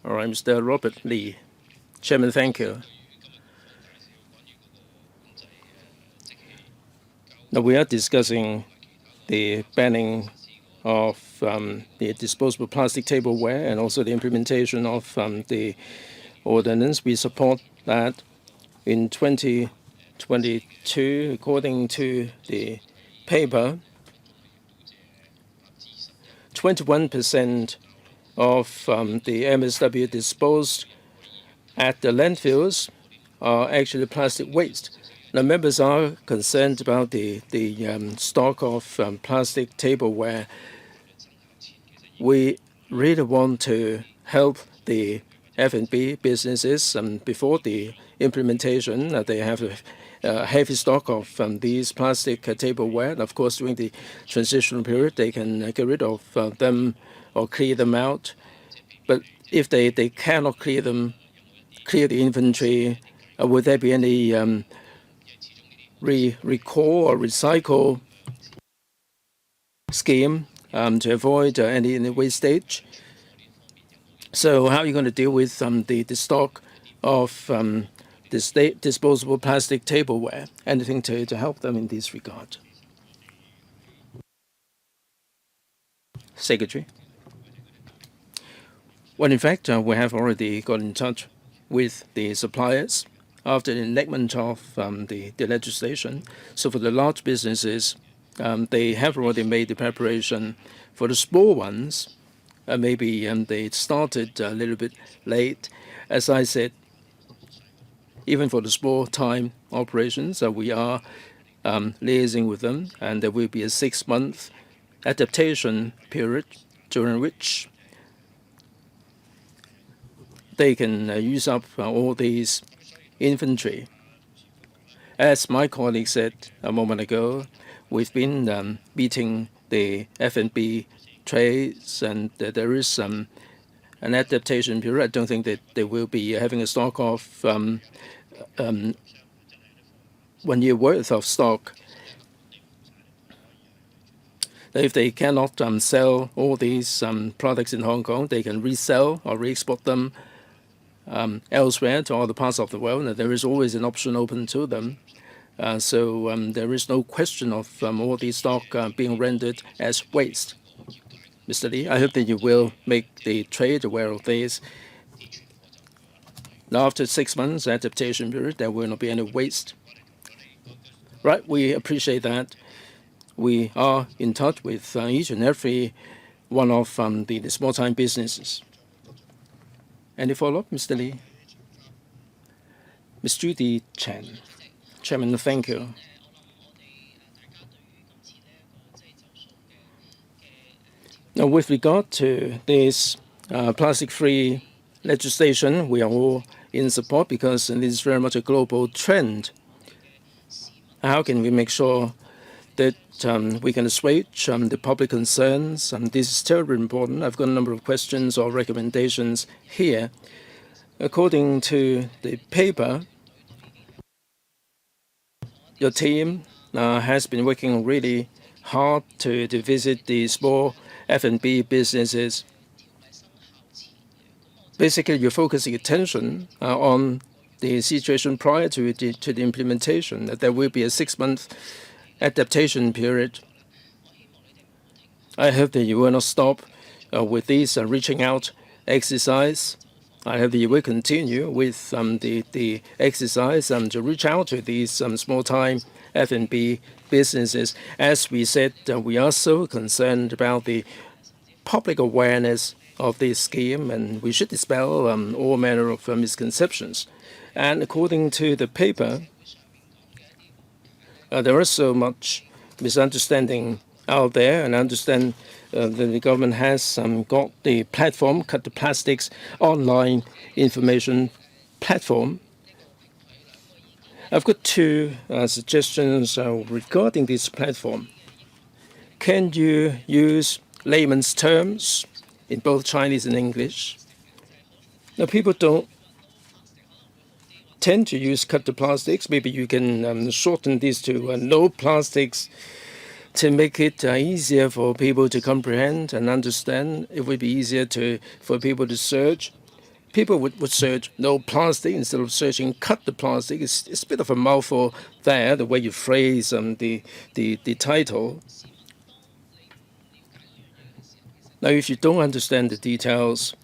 All right, Mr. Robert Lee. Chairman, thank you. Now we are discussing the banning of the disposable plastic tableware and also the implementation of the ordinance. We support that. In 2022, according to the paper, 21% of the MSW disposed at the landfills are actually plastic waste. Now, members are concerned about the stock of plastic tableware. We really want to help the F&B businesses before the implementation. They have a heavy stock of these plastic tableware. And of course, during the transitional period, they can get rid of them or clear them out. But if they cannot clear the inventory, would there be any recall or recycle scheme to avoid any wastage? So how are you going to deal with the stock of disposable plastic tableware? Anything to help them in this regard? Secretary. Well, in fact, we have already got in touch with the suppliers after the enactment of the legislation. So for the large businesses, they have already made the preparation. For the small ones, maybe they started a little bit late. As I said, even for the small-time operations, we are liaising with them, and there will be a 6-month adaptation period during which they can use up all these inventory. As my colleague said a moment ago, we've been meeting the F&B trades, and there is an adaptation period. I don't think that they will be having a stock of 1 year worth of stock. If they cannot sell all these products in Hong Kong, they can resell or re-export them elsewhere to other parts of the world. And there is always an option open to them. So there is no question of all these stock being rendered as waste. Mr. Lee, I hope that you will make the trade aware of this. Now, after 6 months adaptation period, there will not be any waste. Right, we appreciate that. We are in touch with each and every one of the small-time businesses. Any follow-up, Mr. Lee? Ms. Judy Chen. Chairman, thank you. Now, with regard to this plastic-free legislation, we are all in support because this is very much a global trend. How can we make sure that we can assuage the public concerns? This is terribly important. I've got a number of questions or recommendations here. According to the paper, your team has been working really hard to visit the small F&B businesses. Basically, you're focusing attention on the situation prior to the implementation, that there will be a 6-month adaptation period. I hope that you will not stop with this reaching out exercise. I hope that you will continue with the exercise to reach out to these small-time F&B businesses. As we said, we are so concerned about the public awareness of this scheme, and we should dispel all manner of misconceptions. And according to the paper, there is so much misunderstanding out there, and I understand that the government has got the platform, Cut the Plastics online information platform. I've got two suggestions regarding this platform. can you use layman's terms in both Chinese and English? Now, people don't tend to use cut the plastics. Maybe you can shorten this to no plastics to make it easier for people to comprehend and understand. It would be easier for people to search. People would search no plastic instead of searching cut the plastic. It's a bit of a mouthful there, the way you phrase the title. Now, if you don't understand the details,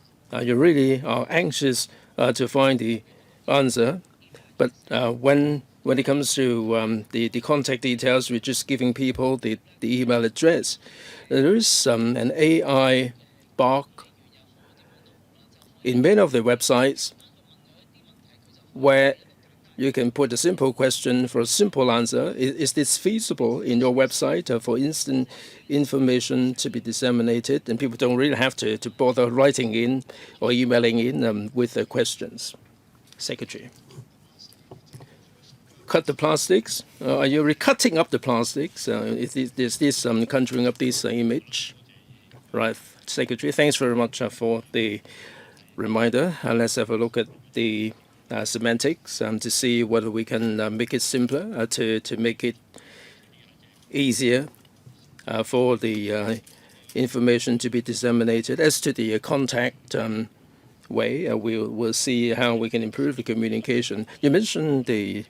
you really are anxious to find the answer. But when it comes to the contact details, we're just giving people the email address. There is an AI bug in many of the websites where you can put a simple question for a simple answer. Is this feasible in your website for instant information to be disseminated? And people don't really have to bother writing in or emailing in with the questions. Secretary. Cut the plastics. Are you recutting up the plastics? Is this conjuring up this image? Right, Secretary. Thanks very much for the reminder. Let's have a look at the semantics to see whether we can make it simpler to make it easier for the information to be disseminated. As to the contact way, we'll see how we can improve the communication. You mentioned the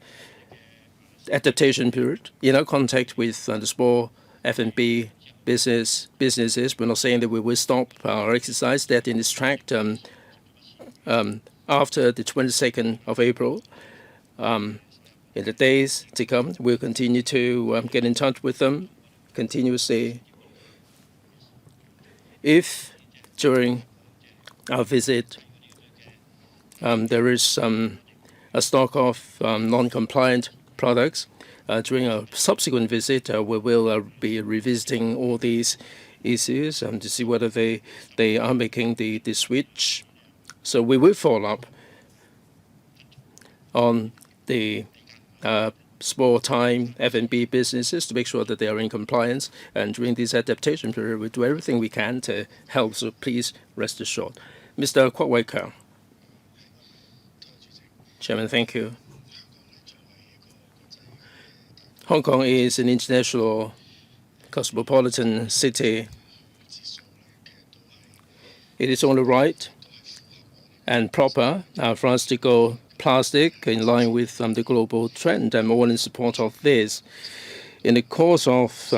adaptation period, contact with the small F&B businesses. We're not saying that we will stop our exercise. That in its track after the 22nd of April. In the days to come, we'll continue to get in touch with them continuously. If during our visit there is a stock of non-compliant products, during a subsequent visit, we will be revisiting all these issues to see whether they are making the switch. So we will follow up on the small-time F&B businesses to make sure that they are in compliance. And during this adaptation period, we do everything we can to help. So please rest assured. Mr. Kwok Wai-Keung. Chairman, thank you. Hong Kong is an international cosmopolitan city. It is only right and proper for us to go plastic in line with the global trend. I'm all in support of this. In the course of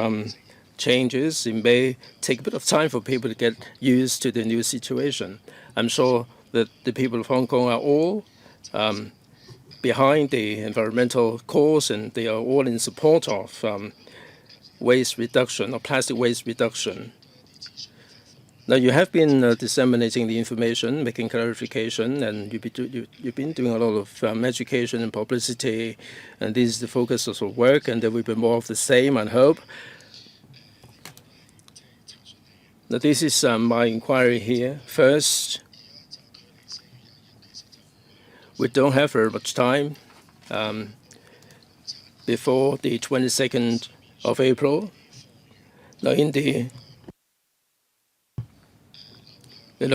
changes, it may take a bit of time for people to get used to the new situation. I'm sure that the people of Hong Kong are all behind the environmental cause, and they are all in support of waste reduction or plastic waste reduction. Now, you have been disseminating the information, making clarification, and you've been doing a lot of education and publicity, and this is the focus of our work, and there will be more of the same, I hope. Now, this is my inquiry here. First, we don't have very much time before the 22nd of April. Now, in the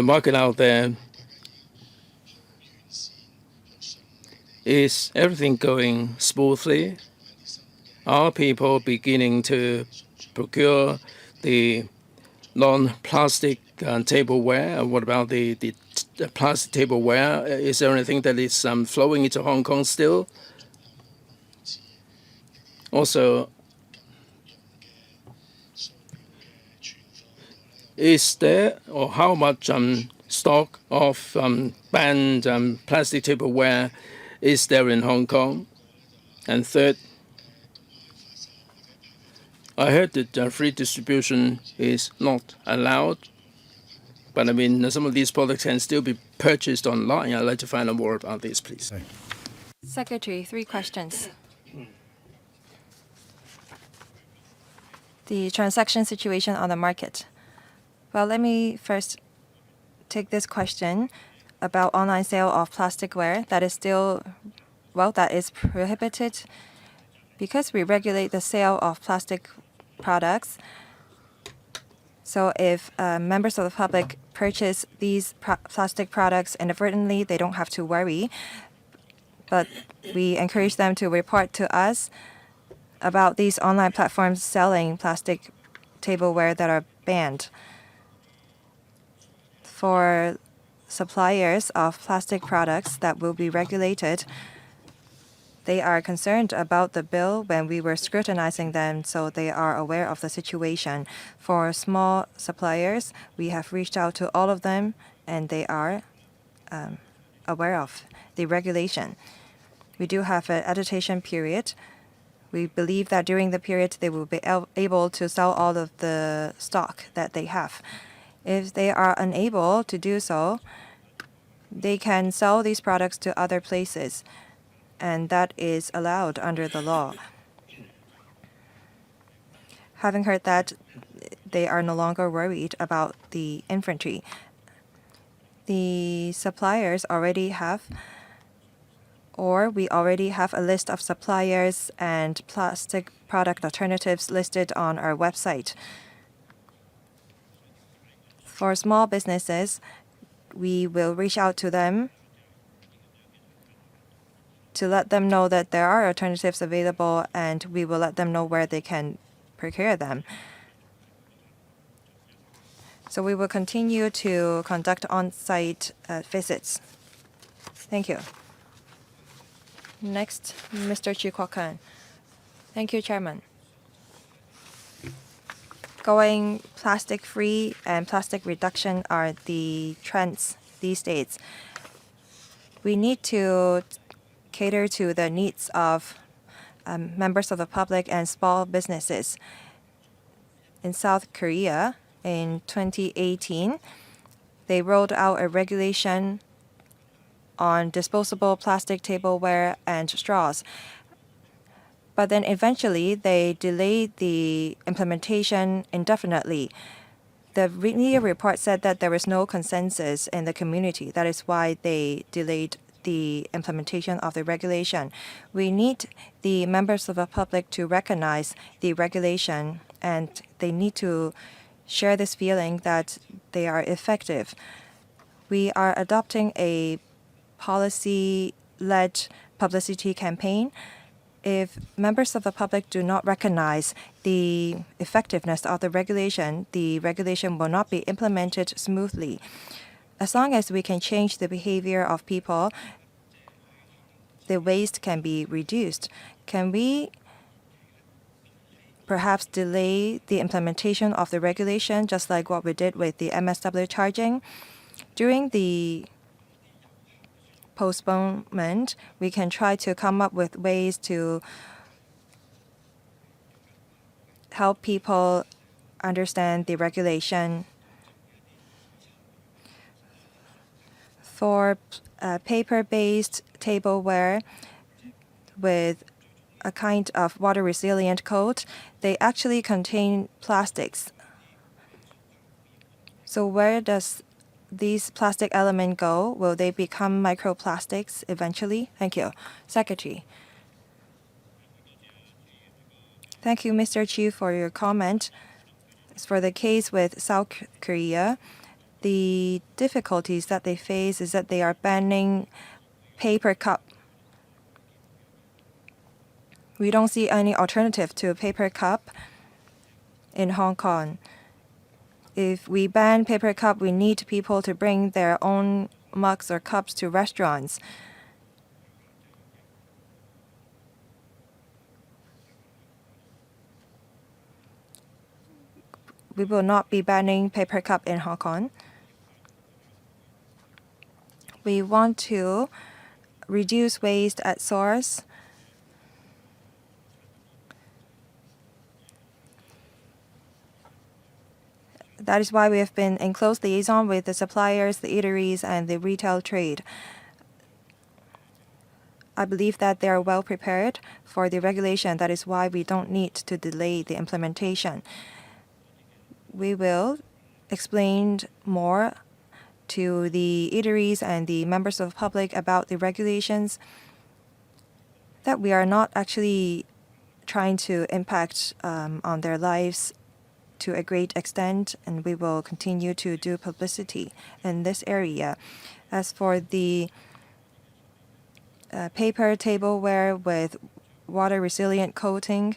market out there, is everything going smoothly? Are people beginning to procure the non-plastic tableware? And what about the plastic tableware? Is there anything that is flowing into Hong Kong still? Also, is there or how much stock of banned plastic tableware is there in Hong Kong? And third, I heard that free distribution is not allowed, but I mean some of these products can still be purchased online. I'd like to find out more about this, please. Secretary, 3 questions. The transaction situation on the market. Well, let me first take this question about online sale of plasticware that is still, that is prohibited because we regulate the sale of plastic products. So if members of the public purchase these plastic products inadvertently, they don't have to worry. But we encourage them to report to us about these online platforms selling plastic tableware that are banned. For suppliers of plastic products that will be regulated, they are concerned about the bill when we were scrutinizing them, so they are aware of the situation. For small suppliers, we have reached out to all of them, and they are aware of the regulation. We do have an adaptation period. We believe that during the period, they will be able to sell all of the stock that they have. If they are unable to do so, they can sell these products to other places, and that is allowed under the law. Having heard that, they are no longer worried about the inventory. The suppliers already have, or we already have a list of suppliers and plastic product alternatives listed on our website. For small businesses, we will reach out to them to let them know that there are alternatives available, and we will let them know where they can procure them. So we will continue to conduct on-site visits. Thank you. Next, Mr. Chi Kwok-kan. Thank you, Chairman. Going plastic-free and plastic reduction are the trends these days. We need to cater to the needs of members of the public and small businesses. In South Korea, in 2018, they rolled out a regulation on disposable plastic tableware and straws. But then eventually, they delayed the implementation indefinitely. The media report said that there was no consensus in the community. That is why they delayed the implementation of the regulation. We need the members of the public to recognize the regulation, and they need to share this feeling that they are effective. We are adopting a policy-led publicity campaign. If members of the public do not recognize the effectiveness of the regulation will not be implemented smoothly. As long as we can change the behavior of people, the waste can be reduced. Can we perhaps delay the implementation of the regulation, just like what we did with the MSW charging? During the postponement, we can try to come up with ways to help people understand the regulation. For paper-based tableware with a kind of water-resilient coat, they actually contain plastics. So where does these plastic elements go? Will they become microplastics eventually? Thank you. Secretary. Thank you, Mr. Chiu, for your comment. As for the case with South Korea, the difficulties that they face is that they are banning paper cup. We don't see any alternative to a paper cup in Hong Kong. If we ban paper cup, we need people to bring their own mugs or cups to restaurants. We will not be banning paper cup in Hong Kong. We want to reduce waste at source. That is why we have been in close liaison with the suppliers, the eateries, and the retail trade. I believe that they are well prepared for the regulation. That is why we don't need to delay the implementation. We will explain more to the eateries and the members of the public about the regulations, that we are not actually trying to impact on their lives to a great extent, and we will continue to do publicity in this area. As for the paper tableware with water-resilient coating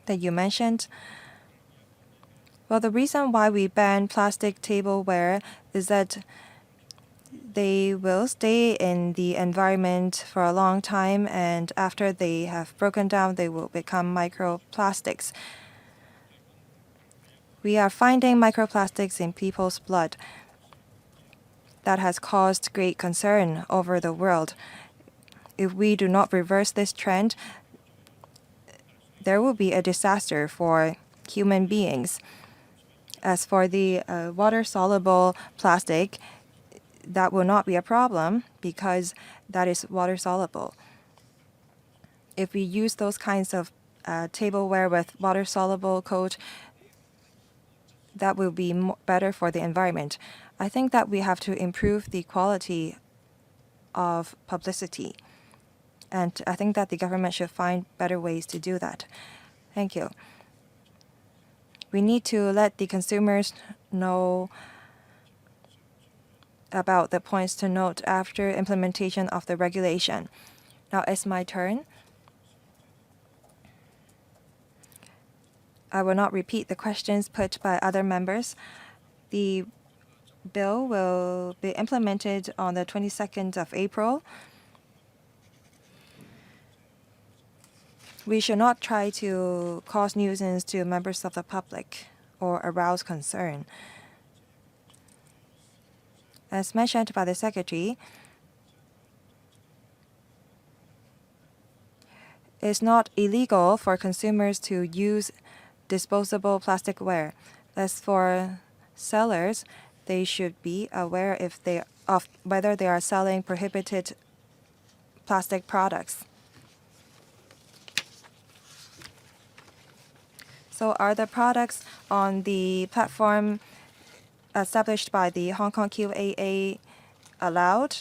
that you mentioned, well, the reason why we ban plastic tableware is that they will stay in the environment for a long time, and after they have broken down, they will become microplastics. We are finding microplastics in people's blood. That has caused great concern over the world. If we do not reverse this trend, there will be a disaster for human beings. As for the water-soluble plastic, that will not be a problem because that is water-soluble. If we use those kinds of tableware with water-soluble coat, that will be better for the environment. I think that we have to improve the quality of publicity. And I think that the government should find better ways to do that. Thank you. We need to let the consumers know about the points to note after implementation of the regulation. Now it's my turn. I will not repeat the questions put by other members. The bill will be implemented on the 22nd of April. We should not try to cause nuisance to members of the public or arouse concern. As mentioned by the Secretary, it's not illegal for consumers to use disposable plasticware. As for sellers, they should be aware of whether they are selling prohibited plastic products. So are the products on the platform established by the Hong Kong QAA allowed?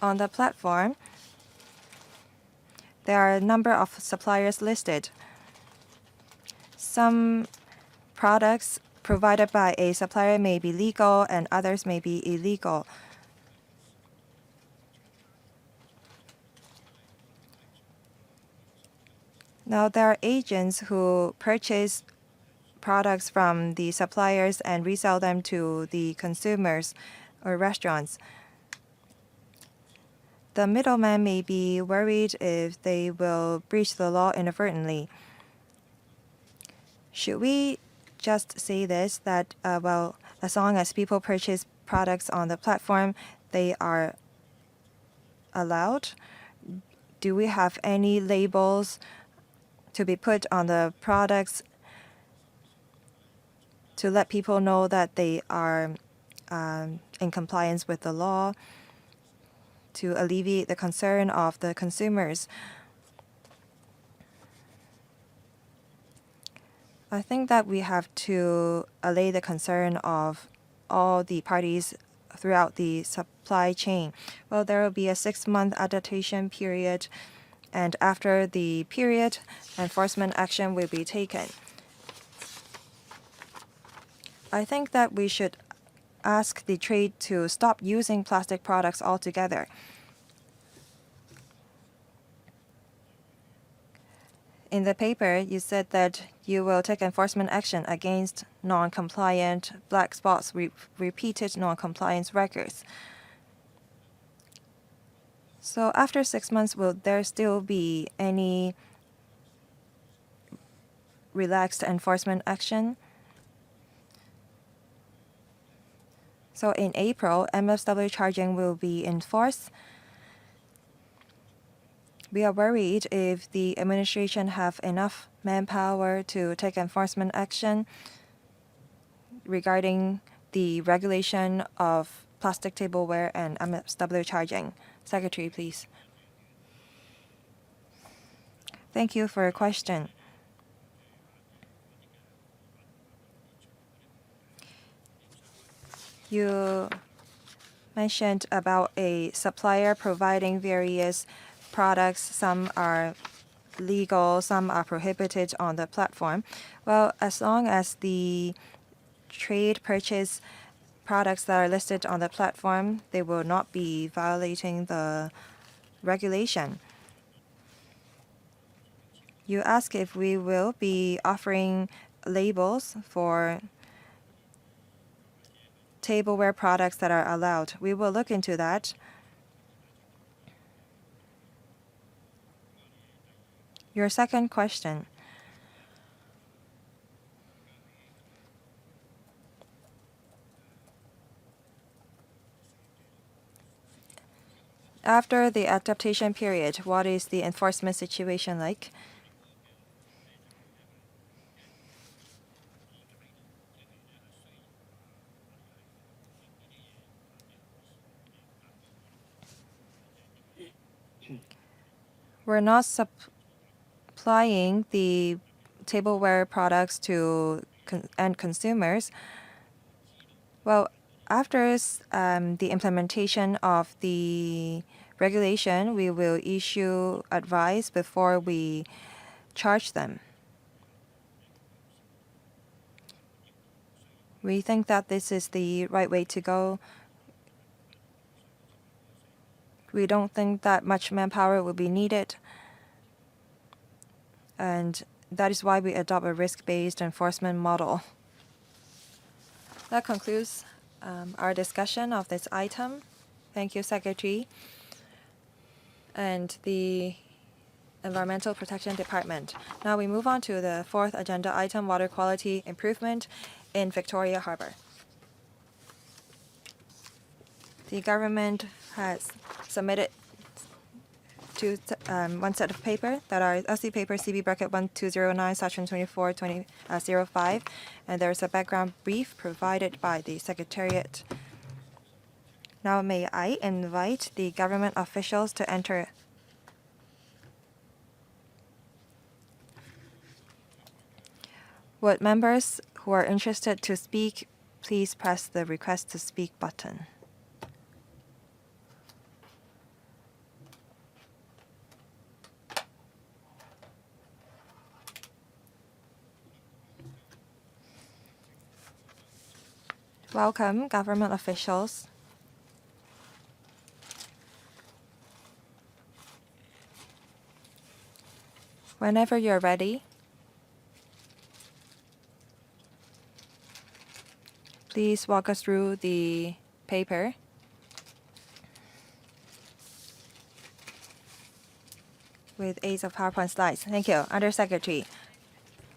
On the platform, there are a number of suppliers listed. Some products provided by a supplier may be legal and others may be illegal. Now, there are agents who purchase products from the suppliers and resell them to the consumers or restaurants. The middleman may be worried if they will breach the law inadvertently. Should we just say this, that, well, as long as people purchase products on the platform, they are allowed? Do we have any labels to be put on the products to let people know that they are in compliance with the law, to alleviate the concern of the consumers? I think that we have to allay the concern of all the parties throughout the supply chain. Well, there will be a 6-month adaptation period, and after the period, enforcement action will be taken. I think that we should ask the trade to stop using plastic products altogether. In the paper, you said that you will take enforcement action against non-compliant black spots, repeated non-compliance records. So after 6 months, will there still be any relaxed enforcement action? So in April, MSW charging will be enforced. We are worried if the administration have enough manpower to take enforcement action regarding the regulation of plastic tableware and MSW charging. Secretary, please. Thank you for your question. You mentioned about a supplier providing various products. Some are legal, some are prohibited on the platform. Well, as long as the trade purchase products that are listed on the platform, they will not be violating the regulation. You ask if we will be offering labels for tableware products that are allowed. We will look into that. Your second question. After the adaptation period, what is the enforcement situation like? We're not supplying the tableware products to end consumers. Well, after the implementation of the regulation, we will issue advice before we charge them. We think that this is the right way to go. We don't think that much manpower will be needed. And that is why we adopt a risk-based enforcement model. That concludes our discussion of this item. Thank you, Secretary. And the Environmental Protection Department. Now we move on to the fourth agenda item, water quality improvement in Victoria Harbour. The government has submitted one set of paper that are LC paper CB bracket 1209 section 24/2005, and there is a background brief provided by the Secretariat. Now may I invite the government officials to enter. Would members who are interested to speak please press the request to speak button. Welcome, government officials. Whenever you're ready, please walk us through the paper. With aids of PowerPoint slides. Thank you. Undersecretary.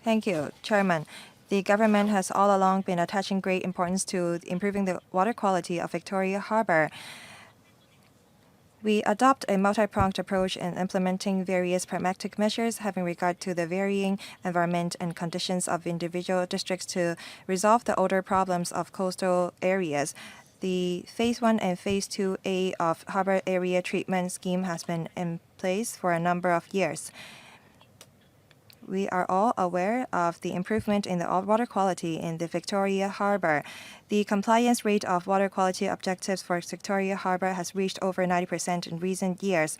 Thank you, Chairman. The government has all along been attaching great importance to improving the water quality of Victoria Harbour. We adopt a multi-pronged approach in implementing various pragmatic measures having regard to the varying environment and conditions of individual districts to resolve the odor problems of coastal areas. The Phase 1 and Phase 2A of Harbour Area Treatment Scheme has been in place for a number of years. We are all aware of the improvement in the water quality in the Victoria Harbour. The compliance rate of water quality objectives for Victoria Harbour has reached over 90% in recent years.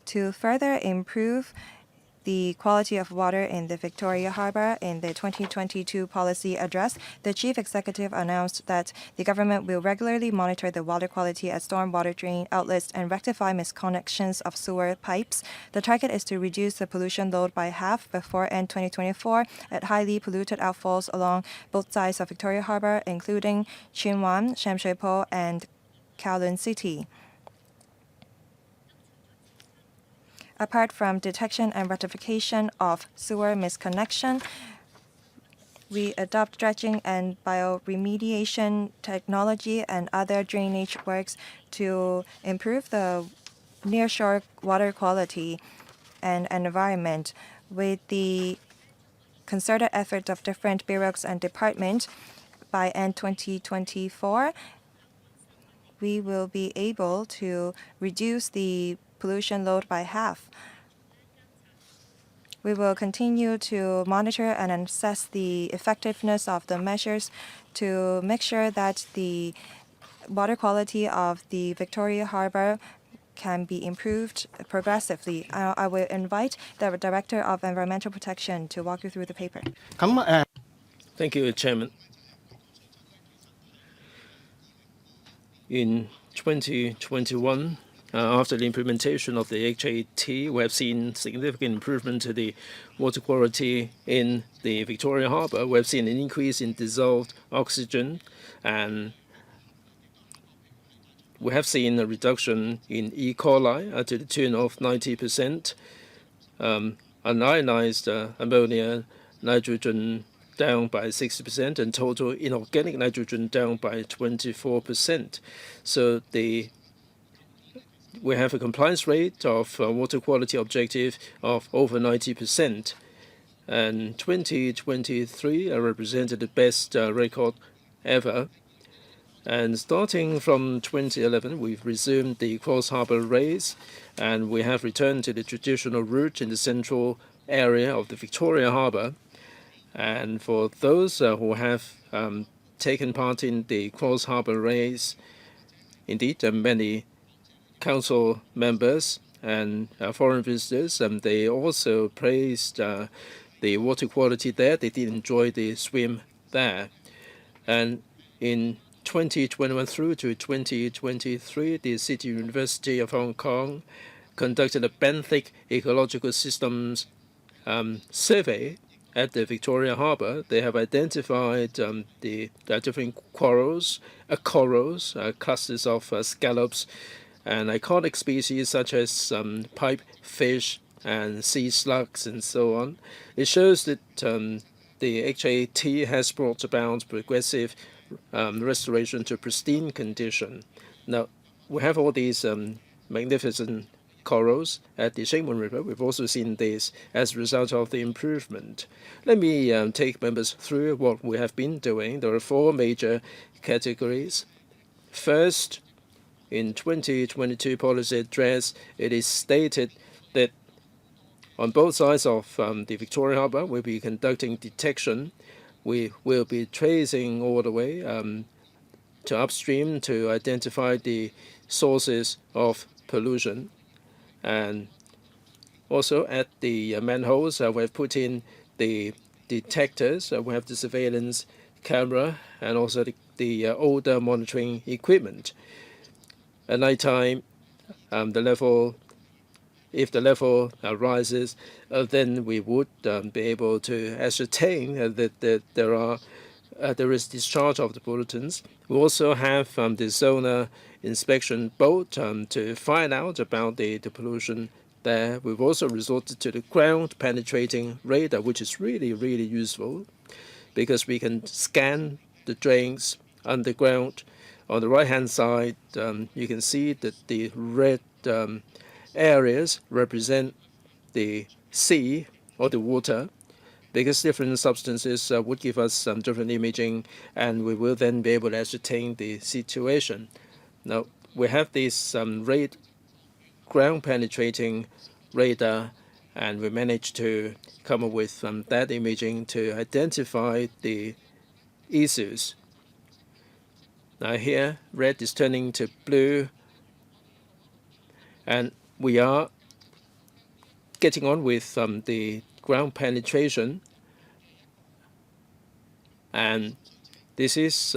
To further improve the quality of water in the Victoria Harbour, in the 2022 policy address, the Chief Executive announced that the government will regularly monitor the water quality at stormwater drain outlets and rectify misconnections of sewer pipes. The target is to reduce the pollution load by half before end 2024 at highly polluted outfalls along both sides of Victoria Harbour, including Tsing, Sham Shui Po, and Kowloon City. Apart from detection and rectification of sewer misconnection, we adopt dredging and bioremediation technology and other drainage works to improve the nearshore water quality and environment. With the concerted effort of different bureaus and departments, by end 2024, we will be able to reduce the pollution load by half. We will continue to monitor and assess the effectiveness of the measures to make sure that the water quality of the Victoria Harbour can be improved progressively. I will invite the Director of Environmental Protection to walk you through the paper. Thank you, Chairman. In 2021, after the implementation of the HAT, we have seen significant improvement to the water quality in the Victoria Harbour. We have seen an increase in dissolved oxygen, and we have seen a reduction in E. coli to the tune of 90%. Unionized ammonia nitrogen down by 60%, and total inorganic nitrogen down by 24%. So we have a compliance rate of water quality objective of over 90%. And 2023 represented the best record ever. And starting from 2011, we've resumed the cross-harbour race, and we have returned to the traditional route in the central area of the Victoria Harbour. And for those who have taken part in the cross-harbour race, indeed, many council members and foreign visitors, they also praised the water quality there. They did enjoy the swim there. And in 2021 through to 2023, the City University of Hong Kong conducted a benthic ecological systems survey at the Victoria Harbour. They have identified the different corals, clusters of scallops, and iconic species such as pipe fish and sea slugs and so on. It shows that the HAT has brought about progressive restoration to pristine condition. Now, we have all these magnificent corals at the Tsing River. We've also seen this as a result of the improvement. Let me take members through what we have been doing. There are 4 major categories. First, in 2022 policy address, it is stated that on both sides of the Victoria Harbour, we'll be conducting detection. We will be tracing all the way to upstream to identify the sources of pollution. And also at the manholes, we have put in the detectors. We have the surveillance camera and also the odor monitoring equipment. At night time, if the level rises, then we would be able to ascertain that there is discharge of the pollutants. We also have the sonar inspection boat to find out about the pollution there. We've also resorted to the ground penetrating radar, which is really, really useful because we can scan the drains underground. On the right-hand side, you can see that the red areas represent the sea or the water, because different substances would give us some different imaging, and we will then be able to ascertain the situation. Now, we have this ground penetrating radar, and we managed to come up with that imaging to identify the issues. Now here, red is turning to blue, and we are getting on with the ground penetration, and this is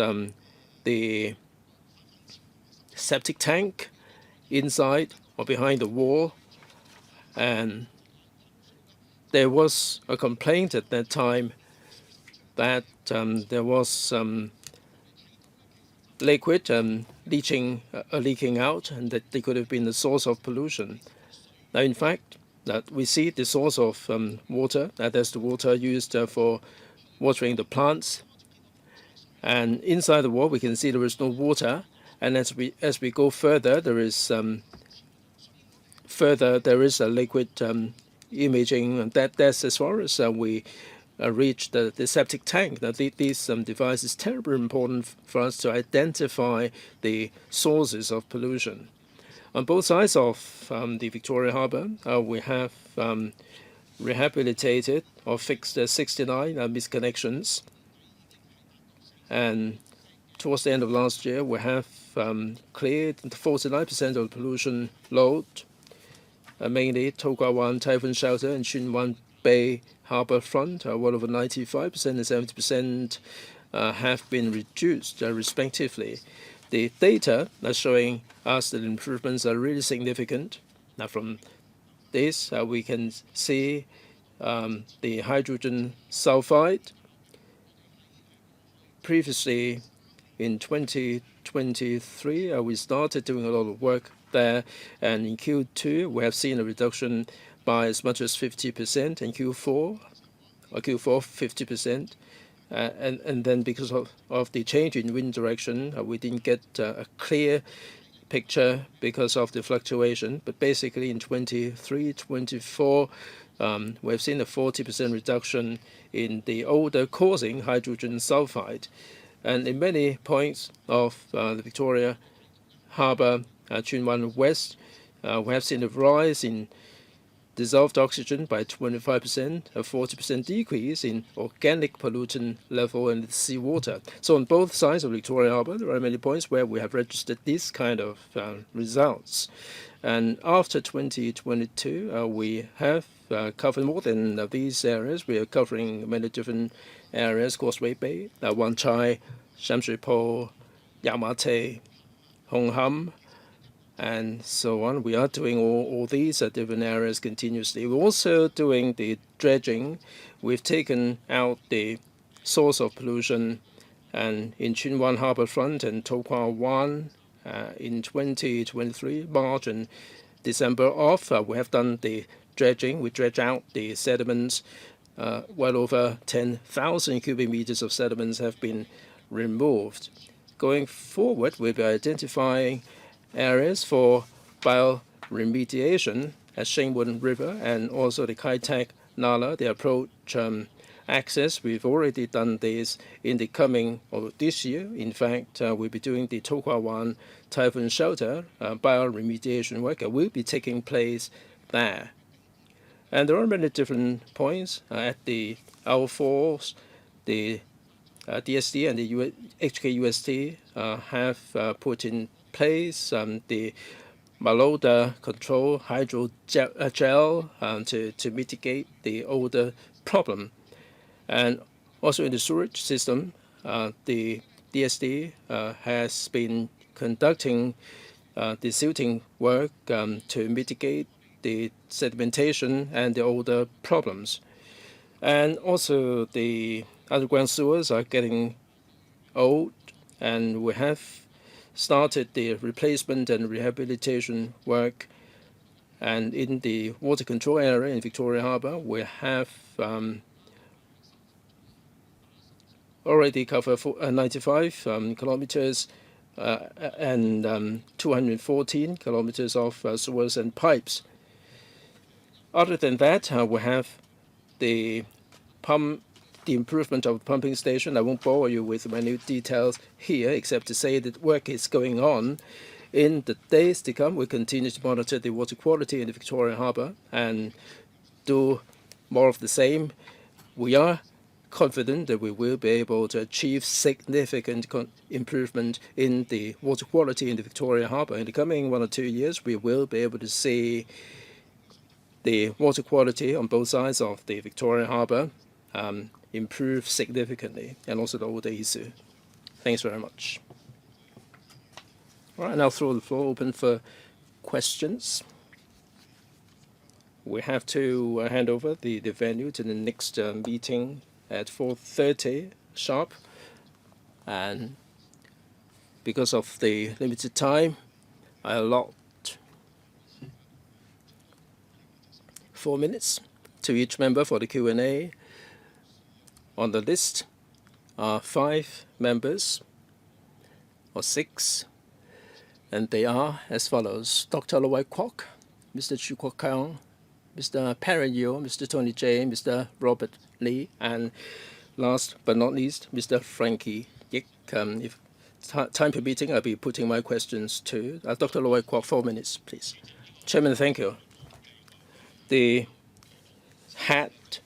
the septic tank inside or behind the wall. And there was a complaint at that time that there was some liquid leaking out, and that they could have been the source of pollution. Now, in fact, that we see the source of water. That's the water used for watering the plants. And inside the wall, we can see there is no water. And as we go further, there is a liquid imaging, and that's as far as we reach the septic tank. Now, these devices is terribly important for us to identify the sources of pollution. On both sides of the Victoria Harbour, we have rehabilitated or fixed 69 misconnections, and towards the end of last year, we have cleared 49% of the pollution load, mainly Tokugawa Typhoon Shelter and Xinwan Bay Harbor Front, well over 95% and 70% have been reduced, respectively. The data are showing us that improvements are really significant. Now, from this, we can see the hydrogen sulfide. Previously, in 2023, we started doing a lot of work there, and in Q2, we have seen a reduction by as much as 50%, and Q4, 50%. And then because of the change in wind direction, we didn't get a clear picture because of the fluctuation. But basically in 23, 24, we've seen a 40% reduction in the odor causing hydrogen sulfide. And in many points of the Victoria Harbour, Chunwan West, we have seen a rise in dissolved oxygen by 25%, a 40% decrease in organic pollutant level in the seawater. So on both sides of Victoria Harbour, there are many points where we have registered this kind of results. And after 2022, we have covered more than these areas. We are covering many different areas: Causeway Bay, Wan Chai, Sham Shui Po, Yamate, Hong Ham, and so on. We are doing all these different areas continuously. We're also doing the dredging. We've taken out the source of pollution, and in Chunwan Harbour Front and To Kwa Wan in 2023, March and December off, we have done the dredging. We dredge out the sediments. Well over 10,000 cubic meters of sediments have been removed. Going forward, we'll be identifying areas for bioremediation at Shingwon River and also the Kai Tak Nala, the approach access. We've already done this in the coming or this year. In fact, we'll be doing the To Kwa Wan Typhoon Shelter bioremediation work. Will be taking place there. And there are many different points at the our falls. The DSD and the HKUST have put in place the Maloda control hydrogel to mitigate the odor problem. And also in the sewage system, the DSD has been conducting the silting work to mitigate the sedimentation and the odor problems. And also the underground sewers are getting old, and we have started the replacement and rehabilitation work. And in the water control area in Victoria Harbour, we have already covered 95 kilometers and 214 kilometers of sewers and pipes. Other than that, we have the improvement of the pumping station. I won't bore you with many details here, except to say that work is going on. In the days to come, we continue to monitor the water quality in the Victoria Harbour and do more of the same. We are confident that we will be able to achieve significant improvement in the water quality in the Victoria Harbour. In the coming 1 or 2 years, we will be able to see the water quality on both sides of the Victoria Harbour improve significantly, and also the odor issue. Thanks very much. All right, now throw the floor open for questions. We have to hand over the venue to the next meeting at 4:30 sharp, and because of the limited time, I allot 4 minutes to each member for the Q&A. On the list are 5 members, or 6, and they are as follows: Dr. Loy Kwok, Mr. Chu Kwok Kang, Mr. Perry Yeo, Mr. Tony J, Mr. Robert Lee, and last but not least, Mr. Frankie Yik. If time permitting, I'll be putting my questions to Dr. Loy Kwok. 4 minutes, please. Chairman, thank you. The hat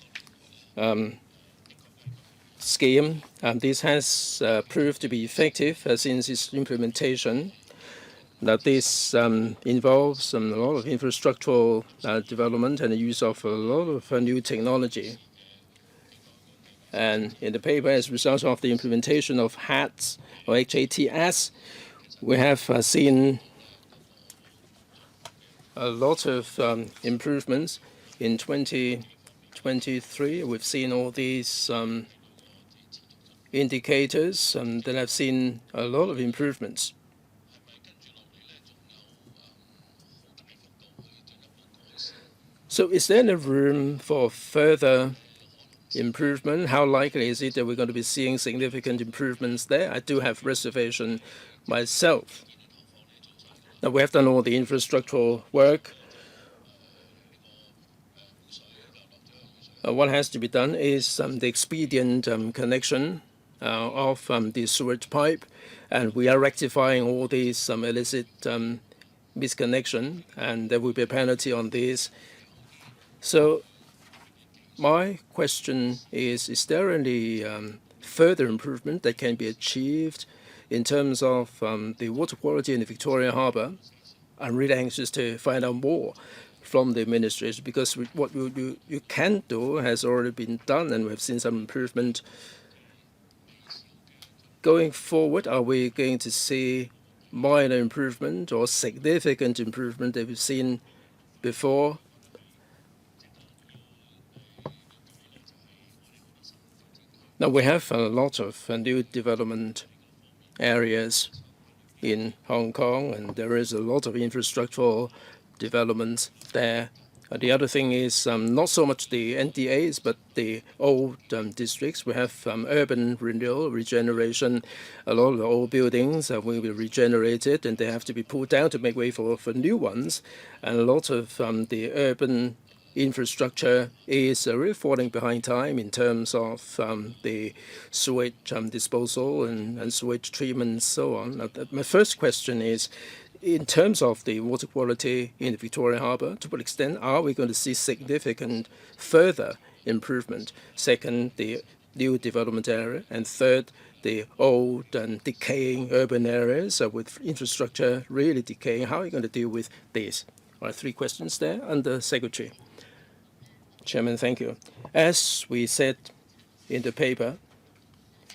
scheme. This has proved to be effective since its implementation. Now, this involves a lot of infrastructural development and the use of a lot of new technology. And in the paper, as a result of the implementation of HATS or HATS, we have seen a lot of improvements. In 2023, we've seen all these indicators that have seen a lot of improvements. So is there any room for further improvement? How likely is it that we're going to be seeing significant improvements there? I do have reservation myself. Now, we have done all the infrastructural work. What has to be done is the expedient connection of the sewage pipe, and we are rectifying all these illicit misconnection, and there will be a penalty on this. So my question is there any further improvement that can be achieved in terms of the water quality in the Victoria Harbour? I'm really anxious to find out more from the administration, because what you can do has already been done, and we've seen some improvement. Going forward, are we going to see minor improvement or significant improvement that we've seen before? Now, we have a lot of new development areas in Hong Kong, and there is a lot of infrastructural developments there. The other thing is not so much the NDAs, but the old districts. We have urban renewal, regeneration. A lot of the old buildings will be regenerated, and they have to be pulled down to make way for new ones. And a lot of the urban infrastructure is really falling behind time in terms of the sewage disposal and sewage treatment and so on. Now, my first question is, in terms of the water quality in the Victoria Harbour, to what extent are we going to see significant further improvement? Second, the new development area. And third, the old and decaying urban areas with infrastructure really decaying. How are you going to deal with these? All right, 3 questions there. Under Secretary. Chairman, thank you. As we said in the paper,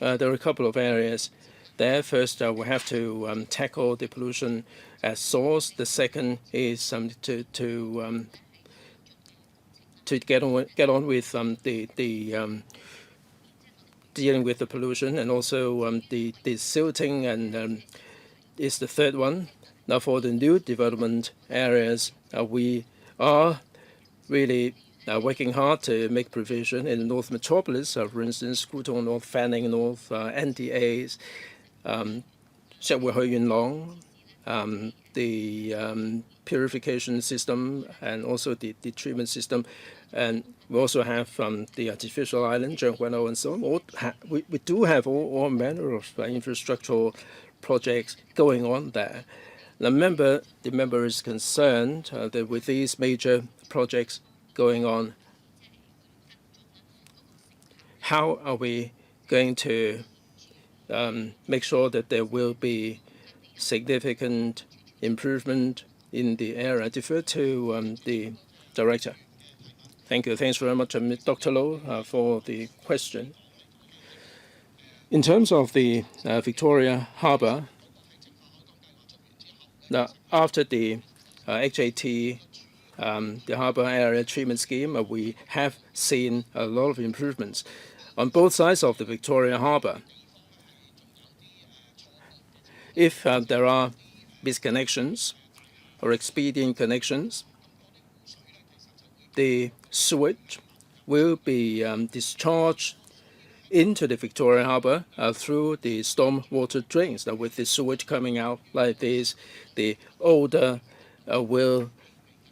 there are a couple of areas there. First, we have to tackle the pollution at source. The second is to get on with dealing with the pollution, and also the silting, and is the third one. Now, for the new development areas, we are really working hard to make provision in the North Metropolis, for instance, Kutong, North Fanning, North NDAs, Shek Hui Yun Long, the purification system, and also the treatment system. And we also have the artificial island, Zhenghuanao, and so on. We do have all manner of infrastructural projects going on there. Now, the member is concerned that with these major projects going on, how are we going to make sure that there will be significant improvement in the area? I defer to the Director. Thank you. Thanks very much, Dr. Low, for the question. In terms of the Victoria Harbour, now after the HAT, the harbour area treatment scheme, we have seen a lot of improvements on both sides of the Victoria Harbour. If there are misconnections or expedient connections, the sewage will be discharged into the Victoria Harbour through the storm water drains. Now, with the sewage coming out like this, the odour will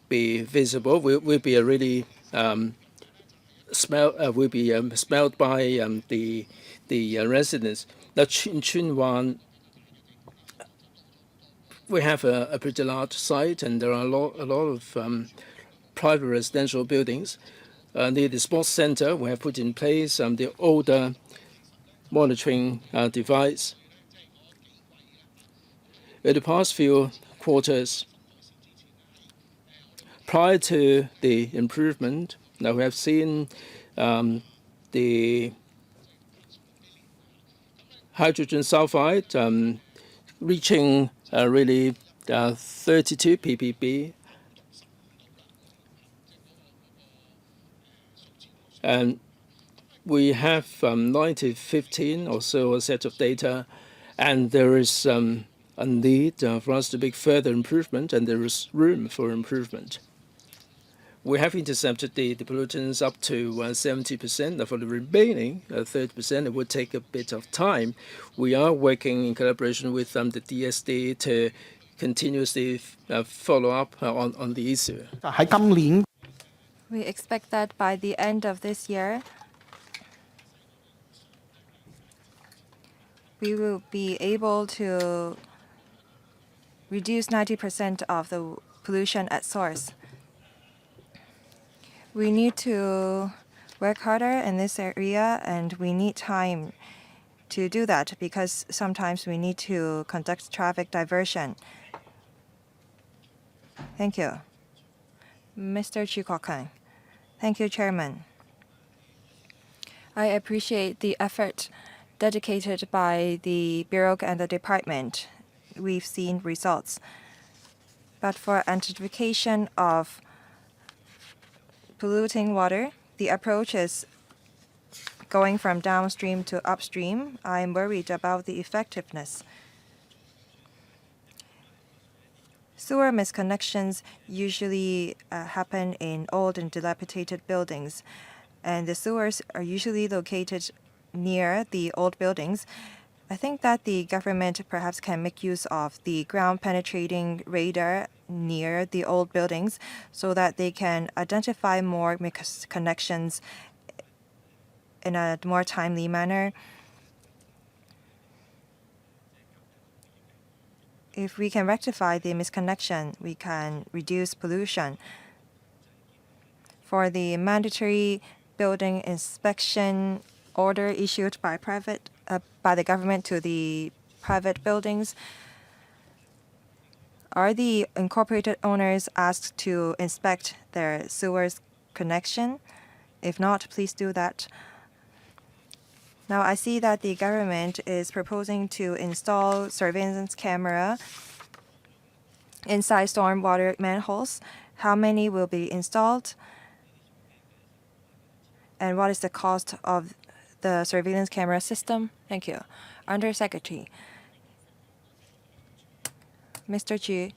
be visible. Will be a really will be smelled by the residents. Now, in Tsing, we have a pretty large site, and there are a lot of private residential buildings. Near the sports centre, we have put in place the odour monitoring device. In the past few quarters, prior to the improvement, now we have seen the hydrogen sulfide reaching really 32 ppb. And we have 9015 or so a set of data, and there is a need for us to make further improvement, and there is room for improvement. We have intercepted the pollutants up to 70%. For the remaining 30%, it would take a bit of time. We are working in collaboration with the DSD to continuously follow up on the issue. 喺今年 We expect that by the end of this year, we will be able to reduce 90% of the pollution at source. We need to work harder in this area, and we need time to do that because sometimes we need to conduct traffic diversion. Thank you. Mr. Chu Kwok-kang. Thank you, Chairman. I appreciate the effort dedicated by the Bureau and the department. We've seen results. But for identification of polluting water, the approach is going from downstream to upstream. I'm worried about the effectiveness. Sewer misconnections usually happen in old and dilapidated buildings, and the sewers are usually located near the old buildings. I think that the government perhaps can make use of the ground-penetrating radar near the old buildings so that they can identify more connections in a more timely manner. If we can rectify the misconnection, we can reduce pollution. For the mandatory building inspection order issued by the government to the private buildings, are the incorporated owners asked to inspect their sewers connection? If not, please do that. Now I see that the government is proposing to install surveillance camera inside stormwater manholes. How many will be installed? And what is the cost of the surveillance camera system? Thank you. Under Secretary. Mr. Chu.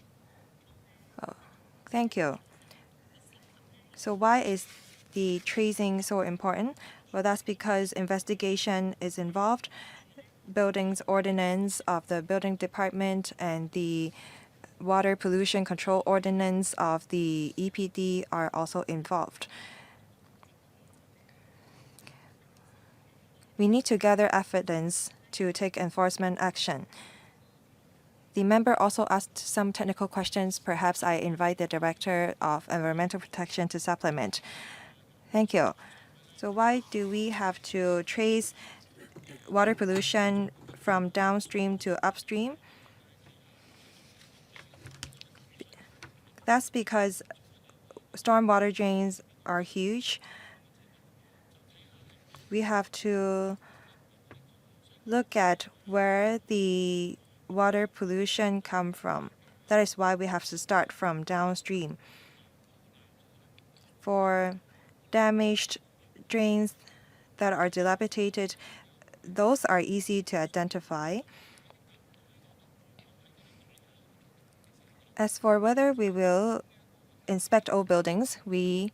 Oh, thank you. So why is the tracing so important? Well, that's because investigation is involved. Buildings ordinance of the building department and the water pollution control ordinance of the EPD are also involved. We need to gather evidence to take enforcement action. The member also asked some technical questions. Perhaps I invite the Director of Environmental Protection to supplement. Thank you. So why do we have to trace water pollution from downstream to upstream? That's because stormwater drains are huge. We have to look at where the water pollution come from. That is why we have to start from downstream. For damaged drains that are dilapidated, those are easy to identify. As for whether we will inspect old buildings, we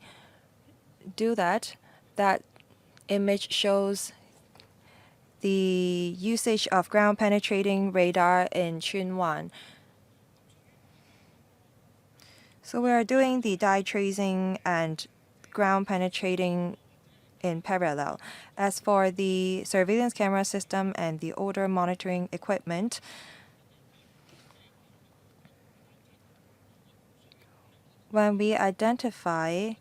do that. That image shows the usage of ground-penetrating radar in Chunwan. So we are doing the dye tracing and ground-penetrating in parallel. As for the surveillance camera system and the odor monitoring equipment, when we identify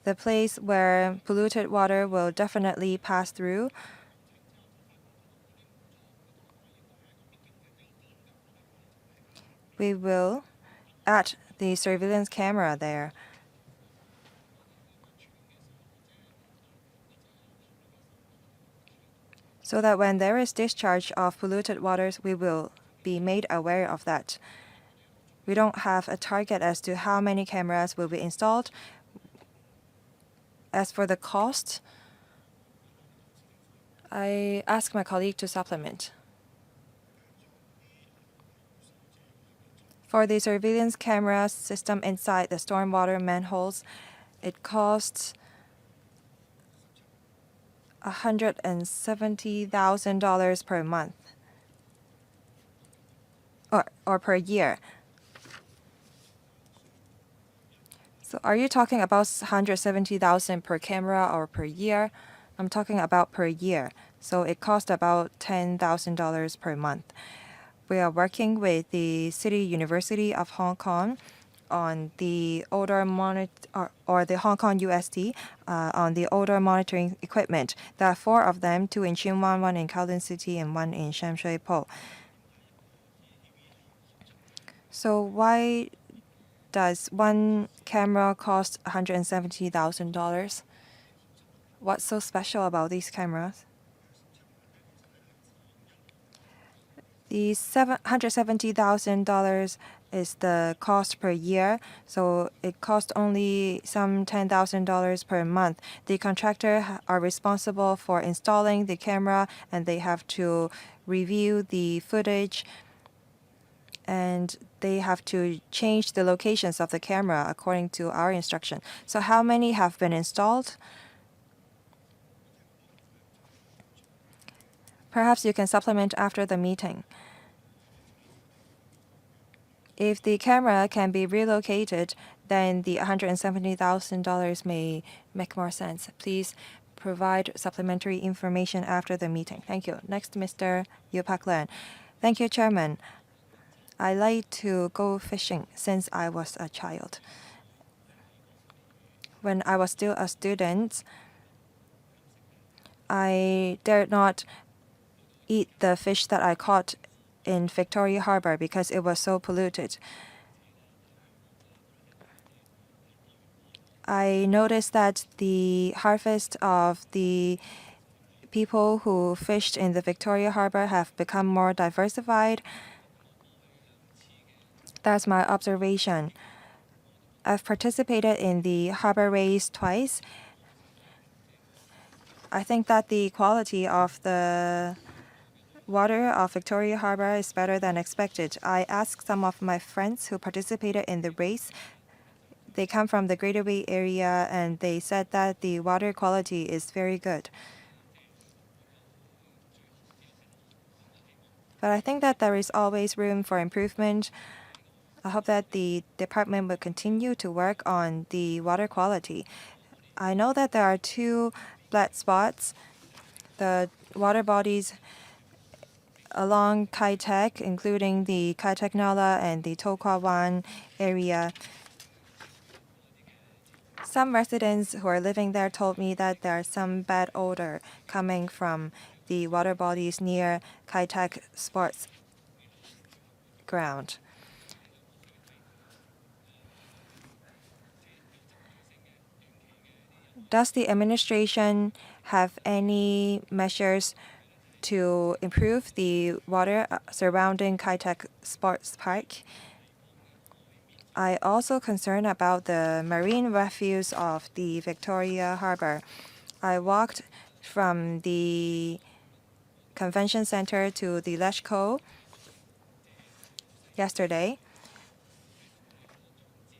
the place where polluted water will definitely pass through, we will add the surveillance camera there, so that when there is discharge of polluted waters, we will be made aware of that. We don't have a target as to how many cameras will be installed. As for the cost, I ask my colleague to supplement. For the surveillance camera system inside the stormwater manholes, it costs $170,000 per month or per year. So are you talking about 170,000 per camera or per year? I'm talking about per year. So it costs about $10,000 per month. We are working with the City University of Hong Kong on the odor or the Hong Kong UST on the odor monitoring equipment. There are 4 of them, 2 in Tsing, 1 in Kowloon City, and 1 in Sham Shui Po. So why does one camera cost $170,000? What's so special about these cameras? The $170,000 is the cost per year, so it costs only some $10,000 per month. The contractor are responsible for installing the camera, and they have to review the footage, and they have to change the locations of the camera according to our instruction. So how many have been installed? Perhaps you can supplement after the meeting. If the camera can be relocated, then the $170,000 may make more sense. Please provide supplementary information after the meeting. Thank you. Next, Mr. Yu Pak Len. Thank you, Chairman. I like to go fishing since I was a child. When I was still a student, I dared not eat the fish that I caught in Victoria Harbor because it was so polluted. I noticed that the harvest of the people who fished in the Victoria Harbor have become more diversified. That's my observation. I've participated in the harbor race twice. I think that the quality of the water of Victoria Harbor is better than expected. I asked some of my friends who participated in the race. They come from the Greater Bay Area, and they said that the water quality is very good. But I think that there is always room for improvement. I hope that the department will continue to work on the water quality. I know that there are 2 black spots. The water bodies along Kai Tak, including the Kai Tak Nala and the To Kwa Wan area. Some residents who are living there told me that there are some bad odor coming from the water bodies near Kai Tak Sports Ground. Does the administration have any measures to improve the water surrounding Kai Tak Sports Park? I also concerned about the marine refuse of the Victoria Harbor. I walked from the convention center to the Leshko yesterday.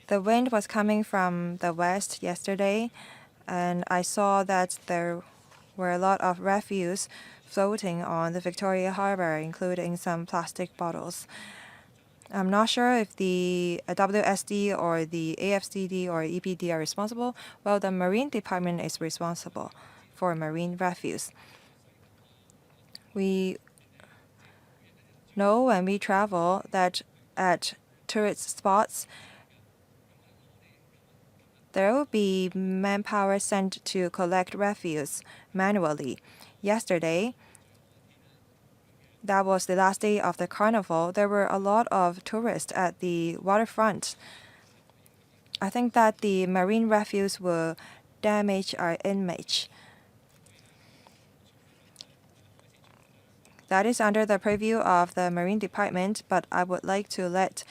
The wind was coming from the west yesterday, and I saw that there were a lot of refuse floating on the Victoria Harbor, including some plastic bottles. I'm not sure if the WSD or the AFCD or EPD are responsible. Well, the Marine Department is responsible for marine refuse. We know when we travel that at tourist spots, there will be manpower sent to collect refuse manually. Yesterday, that was the last day of the carnival, there were a lot of tourists at the waterfront. I think that the marine refuse will damage our image. That is under the purview of the Marine Department, but I would like to let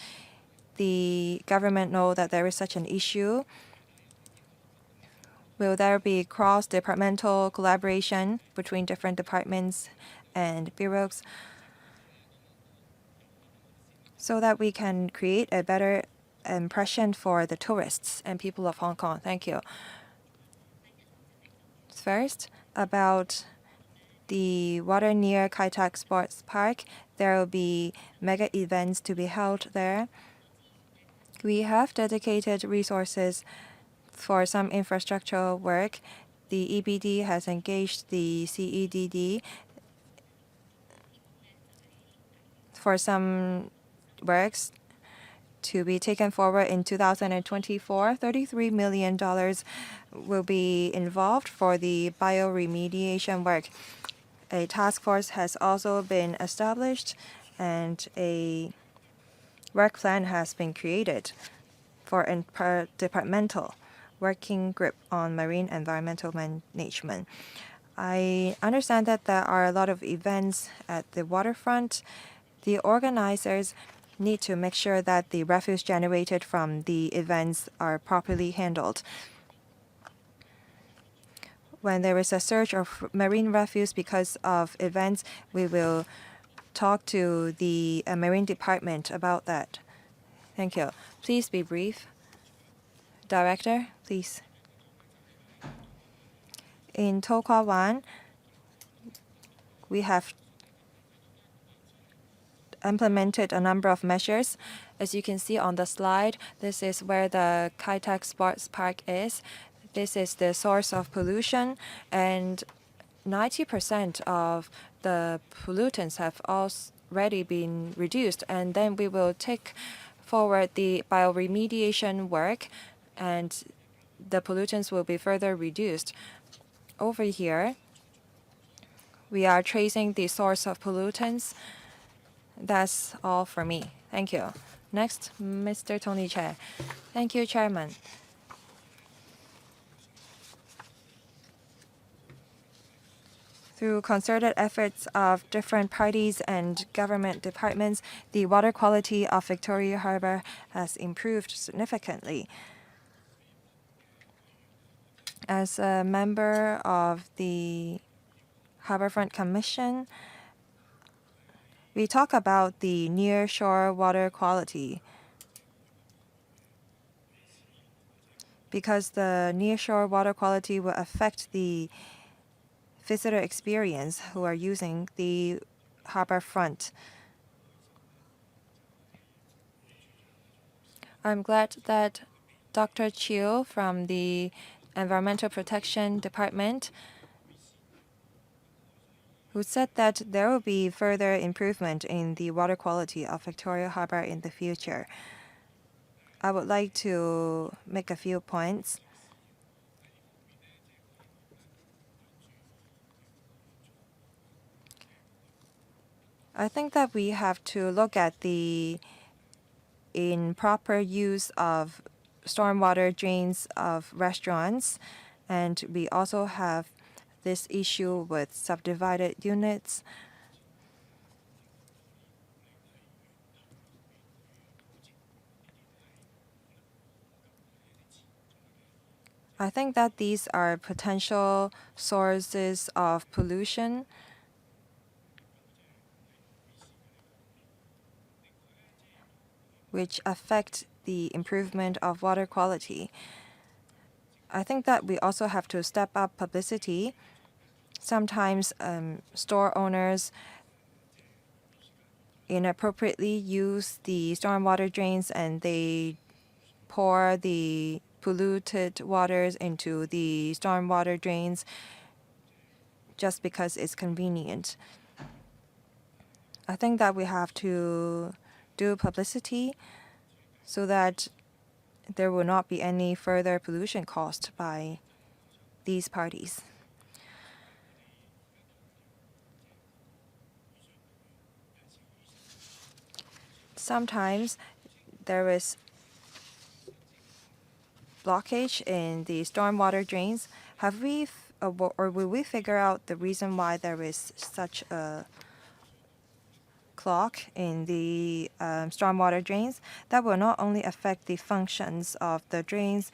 the government know that there is such an issue. Will there be cross-departmental collaboration between different departments and bureaus so that we can create a better impression for the tourists and people of Hong Kong? Thank you. First, about the water near Kai Tak Sports Park, there will be mega events to be held there. We have dedicated resources for some infrastructural work. The EBD has engaged the CEDD for some works to be taken forward in 2024. $33 million will be involved for the bioremediation work. A task force has also been established and a work plan has been created for a interdepartmental working group on marine environmental management. I understand that there are a lot of events at the waterfront. The organizers need to make sure that the refuse generated from the events are properly handled. When there is a surge of marine refuse because of events, we will talk to the Marine Department about that. Thank you. Please be brief. Director, please. In To Kwa Wan, we have implemented a number of measures. As you can see on the slide, this is where the Kai Tak Sports Park is. This is the source of pollution, and 90% of the pollutants have already been reduced. And then we will take forward the bioremediation work, and the pollutants will be further reduced. Over here, we are tracing the source of pollutants. That's all for me. Thank you. Next, Mr. Tony Chair. Thank you, Chairman. Through concerted efforts of different parties and government departments, the water quality of Victoria Harbour has improved significantly. As a member of the Harbourfront Commission, we talk about the near-shore water quality because the near-shore water quality will affect the visitor experience who are using the harbourfront. I'm glad that Dr. Chiu from the Environmental Protection Department who said that there will be further improvement in the water quality of Victoria Harbour in the future. I would like to make a few points. I think that we have to look at the improper use of stormwater drains of restaurants, and we also have this issue with subdivided units. I think that these are potential sources of pollution. Which affect the improvement of water quality. I think that we also have to step up publicity. Sometimes store owners inappropriately use the stormwater drains and they pour the polluted waters into the stormwater drains just because it's convenient. I think that we have to do publicity so that there will not be any further pollution caused by these parties. sometimes there is blockage in the stormwater drains. Have we or will we figure out the reason why there is such a clog in the stormwater drains? That will not only affect the functions of the drains,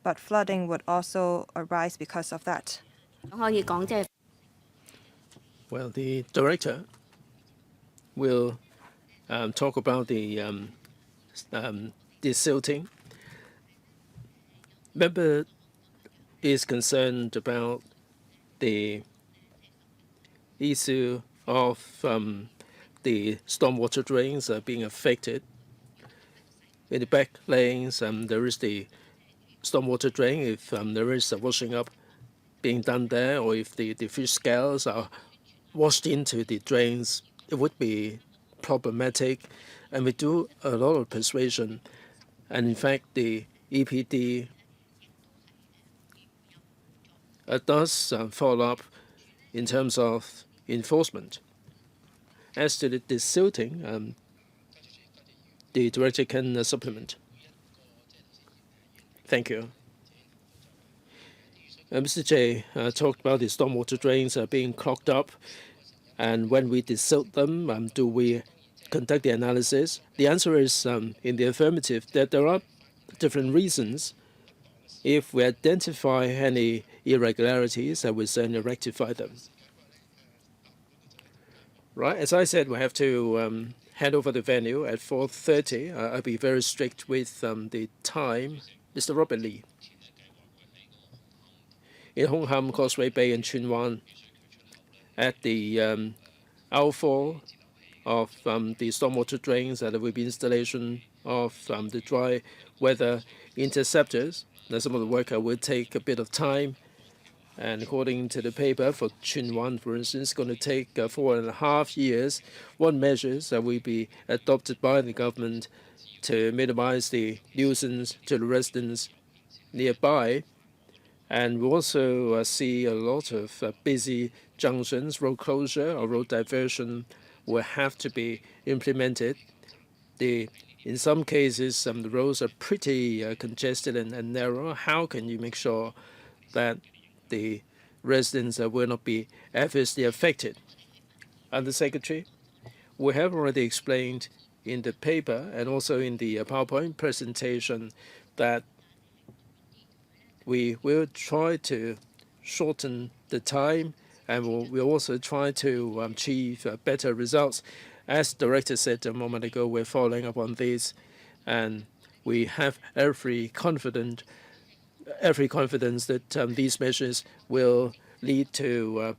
but flooding would also arise because of that. 可以講即係 Well, the director will talk about the desilting. Member is concerned about the issue of the stormwater drains being affected. In the back lanes, there is the stormwater drain. If there is a washing up being done there, or if the fish scales are washed into the drains, it would be problematic. And we do a lot of persuasion. And in fact, the EPD does follow up in terms of enforcement. As to the desilting, the director can supplement. Thank you. Mr. J talked about the stormwater drains being clogged up, and when we desilt them, do we conduct the analysis? The answer is in the affirmative, that there are different reasons. If we identify any irregularities, we certainly rectify them. Right, as I said, we have to hand over the venue at 4:30. I'll be very strict with the time. Mr. Robert Lee. In Hong Ham, Causeway Bay, and Tsuen Wan, at the outfall of the stormwater drains, there will be installation of the dry weather interceptors. Now, some of the work will take a bit of time, and according to the paper, for Tsuen Wan, for instance, it's going to take 4.5 years. What measures will be adopted by the government to minimize the nuisance to the residents nearby? And we also see a lot of busy junctions. Road closure or road diversion will have to be implemented. In some cases, the roads are pretty congested and narrow. How can you make sure that the residents will not be adversely affected? Under Secretary, we have already explained in the paper and also in the PowerPoint presentation that we will try to shorten the time, and we'll also try to achieve better results. As the director said a moment ago, we're following up on this, and we have every confidence that these measures will lead to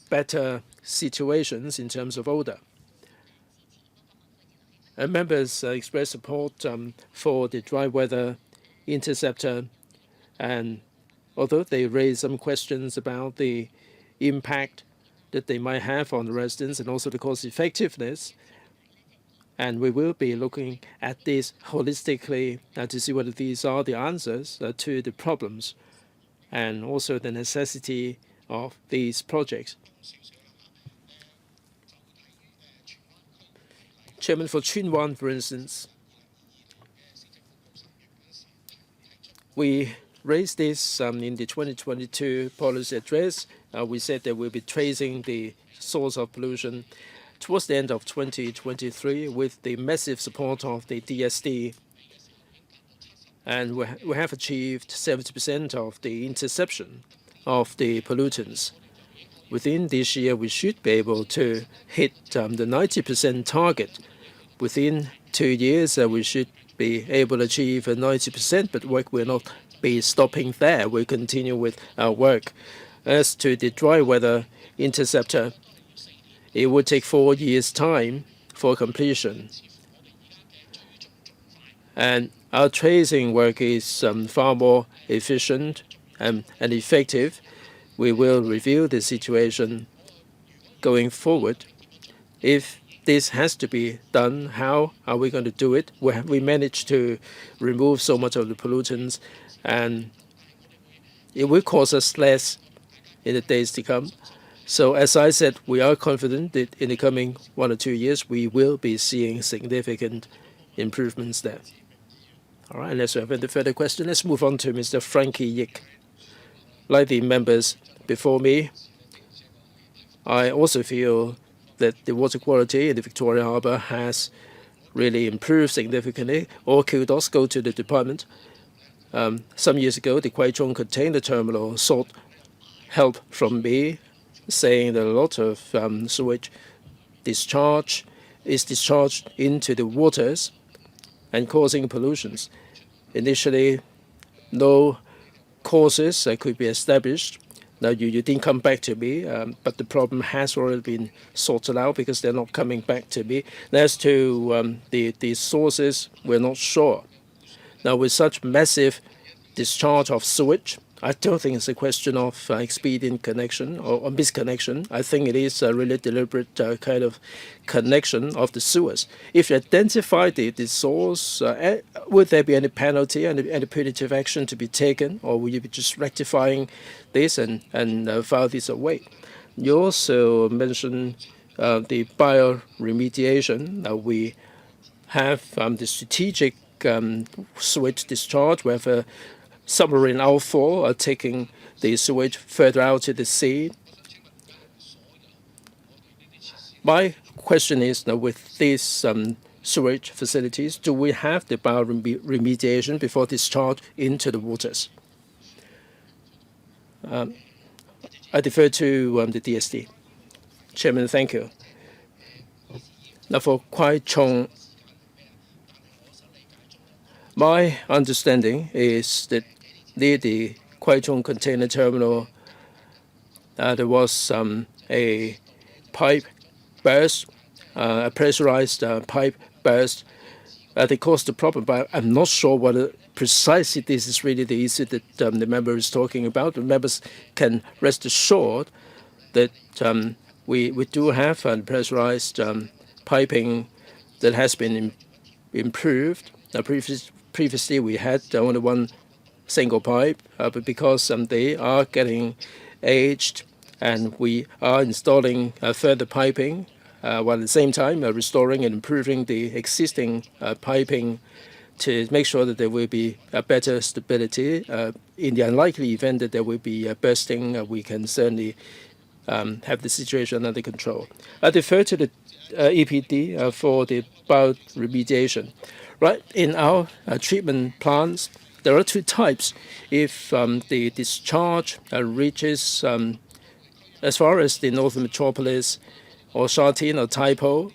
better situations in terms of odor. And members expressed support for the dry weather interceptor, and although they raised some questions about the impact that they might have on the residents and also the cost effectiveness, and we will be looking at this holistically to see whether these are the answers to the problems and also the necessity of these projects. Chairman, for Tsuen Wan, for instance, we raised this in the 2022 policy address. We said that we'll be tracing the source of pollution towards the end of 2023 with the massive support of the DSD. And we have achieved 70% of the interception of the pollutants. Within this year, we should be able to hit the 90% target. Within 2 years, we should be able to achieve 90%, but work will not be stopping there. We continue with our work. As to the dry weather interceptor, it would take 4 years' time for completion. And our tracing work is far more efficient and effective. We will review the situation going forward. If this has to be done, how are we going to do it? We managed to remove so much of the pollutants, and it will cost us less in the days to come. So as I said, we are confident that in the coming 1 or 2 years, we will be seeing significant improvements there. All right, unless you have any further questions, let's move on to Mr. Frankie Yik. Like the members before me, I also feel that the water quality in the Victoria Harbour has really improved significantly. All kudos go to the department. Some years ago, the Kwai Chung container terminal sought help from me, saying that a lot of sewage discharge is discharged into the waters and causing pollutions. Initially, no causes could be established. Now, you didn't come back to me, but the problem has already been sorted out because they're not coming back to me. And as to the sources, we're not sure. Now, with such massive discharge of sewage, I don't think it's a question of expedient connection or misconnection. I think it is a really deliberate kind of connection of the sewers. If you identify the source, would there be any penalty and any punitive action to be taken, or will you be just rectifying this and file this away? You also mentioned the bioremediation. We have the strategic sewage discharge, where submarine outfall are taking the sewage further out to the sea. My question is, now, with these sewage facilities, do we have the bioremediation before discharge into the waters? I defer to the DSD. Chairman, thank you. Now, for Kwai Chung, my understanding is that near the Kwai Chung container terminal, there was a pipe burst, a pressurized pipe burst that caused the problem. But I'm not sure whether precisely this is really the issue that the member is talking about. The members can rest assured that we do have pressurized piping that has been improved. Now, previously, we had only one single pipe, but because they are getting aged and we are installing further piping, while at the same time restoring and improving the existing piping to make sure that there will be a better stability. In the unlikely event that there will be bursting, we can certainly have the situation under control. I defer to the EPD for the bioremediation. Right, in our treatment plants, there are two types. If the discharge reaches as far as the Northern Metropolis or Sha Tin or Tai Po,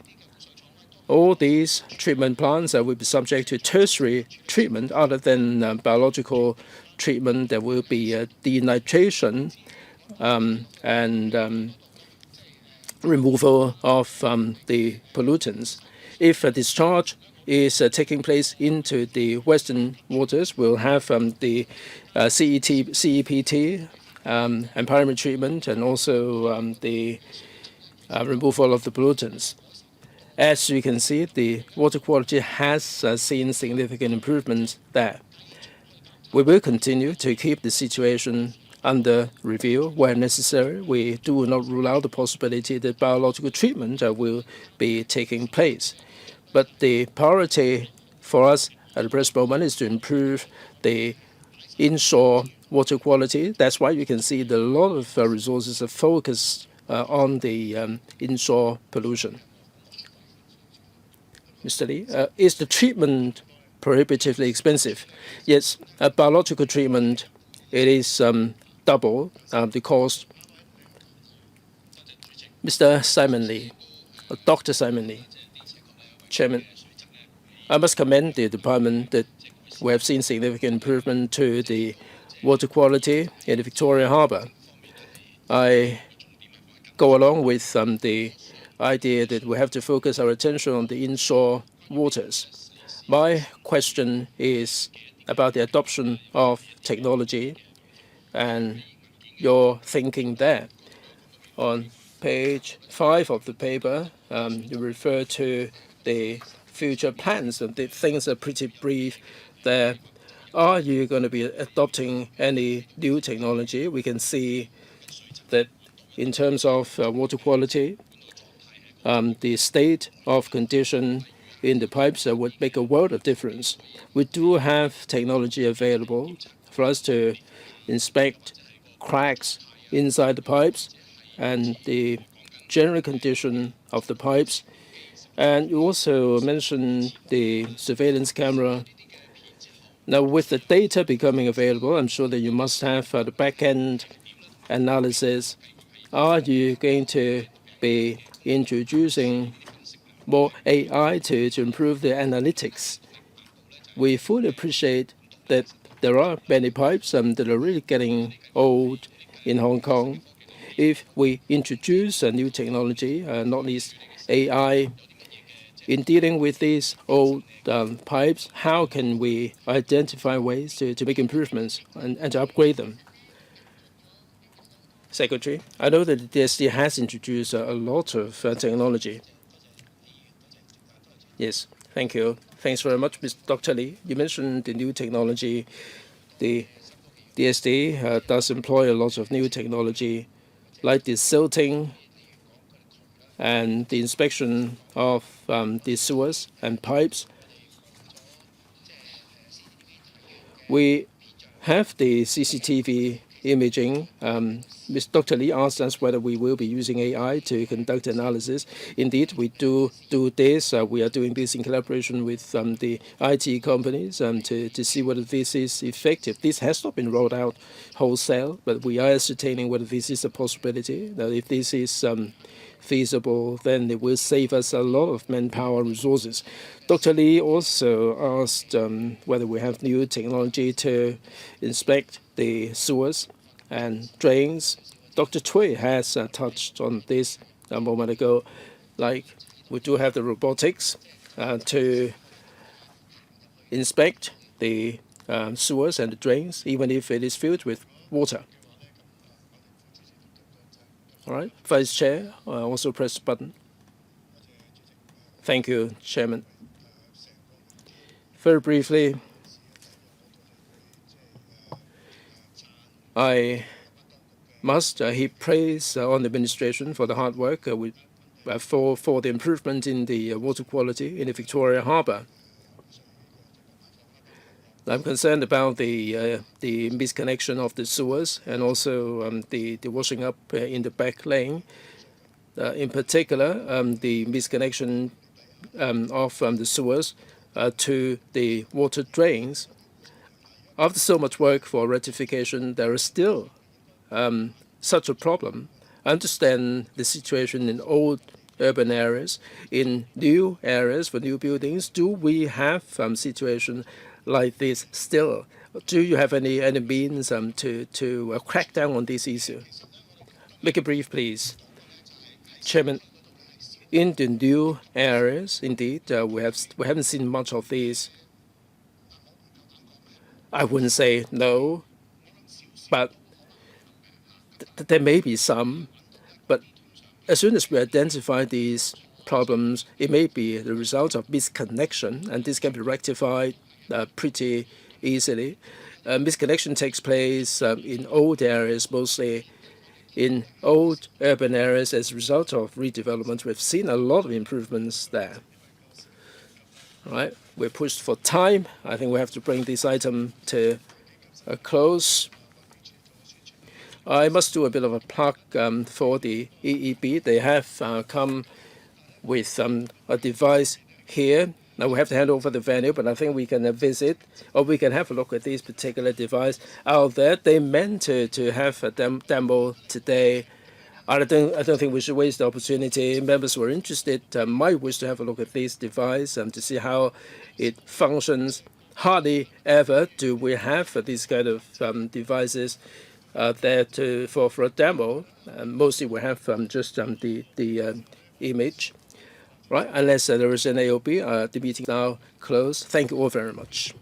all these treatment plants will be subject to tertiary treatment other than biological treatment. There will be denitration and removal of the pollutants. If a discharge is taking place into the western waters, we'll have the CEPT, environment treatment, and also the removal of the pollutants. As you can see, the water quality has seen significant improvements there. We will continue to keep the situation under review where necessary. We do not rule out the possibility that biological treatment will be taking place. But the priority for us at the present moment is to improve the inshore water quality. That's why you can see that a lot of resources are focused on the inshore pollution. Mr. Lee, is the treatment prohibitively expensive? Yes, biological treatment, it is double the cost. Mr. Simon Lee, Dr. Simon Lee. Chairman, I must commend the department that we have seen significant improvement to the water quality in the Victoria Harbour. I go along with the idea that we have to focus our attention on the inshore waters. My question is about the adoption of technology and your thinking there. On page 5 of the paper, you refer to the future plans, and the things are pretty brief there. Are you going to be adopting any new technology? We can see that in terms of water quality, the state of condition in the pipes would make a world of difference. We do have technology available for us to inspect cracks inside the pipes and the general condition of the pipes. And you also mentioned the surveillance camera. Now, with the data becoming available, I'm sure that you must have the back-end analysis. Are you going to be introducing more AI to improve the analytics? We fully appreciate that there are many pipes that are really getting old in Hong Kong. If we introduce a new technology, not least AI, in dealing with these old pipes, how can we identify ways to make improvements and to upgrade them? Secretary, I know that the DSD has introduced a lot of technology. Yes, thank you. Thanks very much, Dr. Lee. You mentioned the new technology. The DSD does employ a lot of new technology, like the silting and the inspection of the sewers and pipes. We have the CCTV imaging. Dr. Lee asked us whether we will be using AI to conduct analysis. Indeed, we do this. We are doing this in collaboration with the IT companies to see whether this is effective. This has not been rolled out wholesale, but we are ascertaining whether this is a possibility. Now, if this is feasible, then it will save us a lot of manpower resources. Dr. Lee also asked whether we have new technology to inspect the sewers and drains. Dr. Cui has touched on this a moment ago. Like, we do have the robotics to inspect the sewers and the drains, even if it is filled with water. All right, Vice Chair, also press the button. Thank you, Chairman. Very briefly, I must heap praise on the administration for the hard work for the improvement in the water quality in the Victoria Harbour. I'm concerned about the misconnection of the sewers and also the washing up in the back lane. In particular, the misconnection of the sewers to the water drains. After so much work for rectification, there is still such a problem. I understand the situation in old urban areas. In new areas for new buildings, do we have situation like this still? Do you have any means to crack down on this issue? Make it brief, please. Chairman, in the new areas, indeed, we haven't seen much of these. I wouldn't say no, but there may be some. But as soon as we identify these problems, it may be the result of misconnection, and this can be rectified pretty easily. Misconnection takes place in old areas, mostly in old urban areas as a result of redevelopment. We've seen a lot of improvements there. All right, we're pushed for time. I think we have to bring this item to a close. I must do a bit of a plug for the EEB. They have come with a device here. Now we have to hand over the venue, but I think we can visit or we can have a look at this particular device out there. They meant to have a demo today. I don't think we should waste the opportunity. Members who are interested might wish to have a look at this device to see how it functions. Hardly ever do we have these kind of devices there for a demo. Mostly we have just the image. Right, unless there is an AOB, the meeting is now closed. Thank you all very much.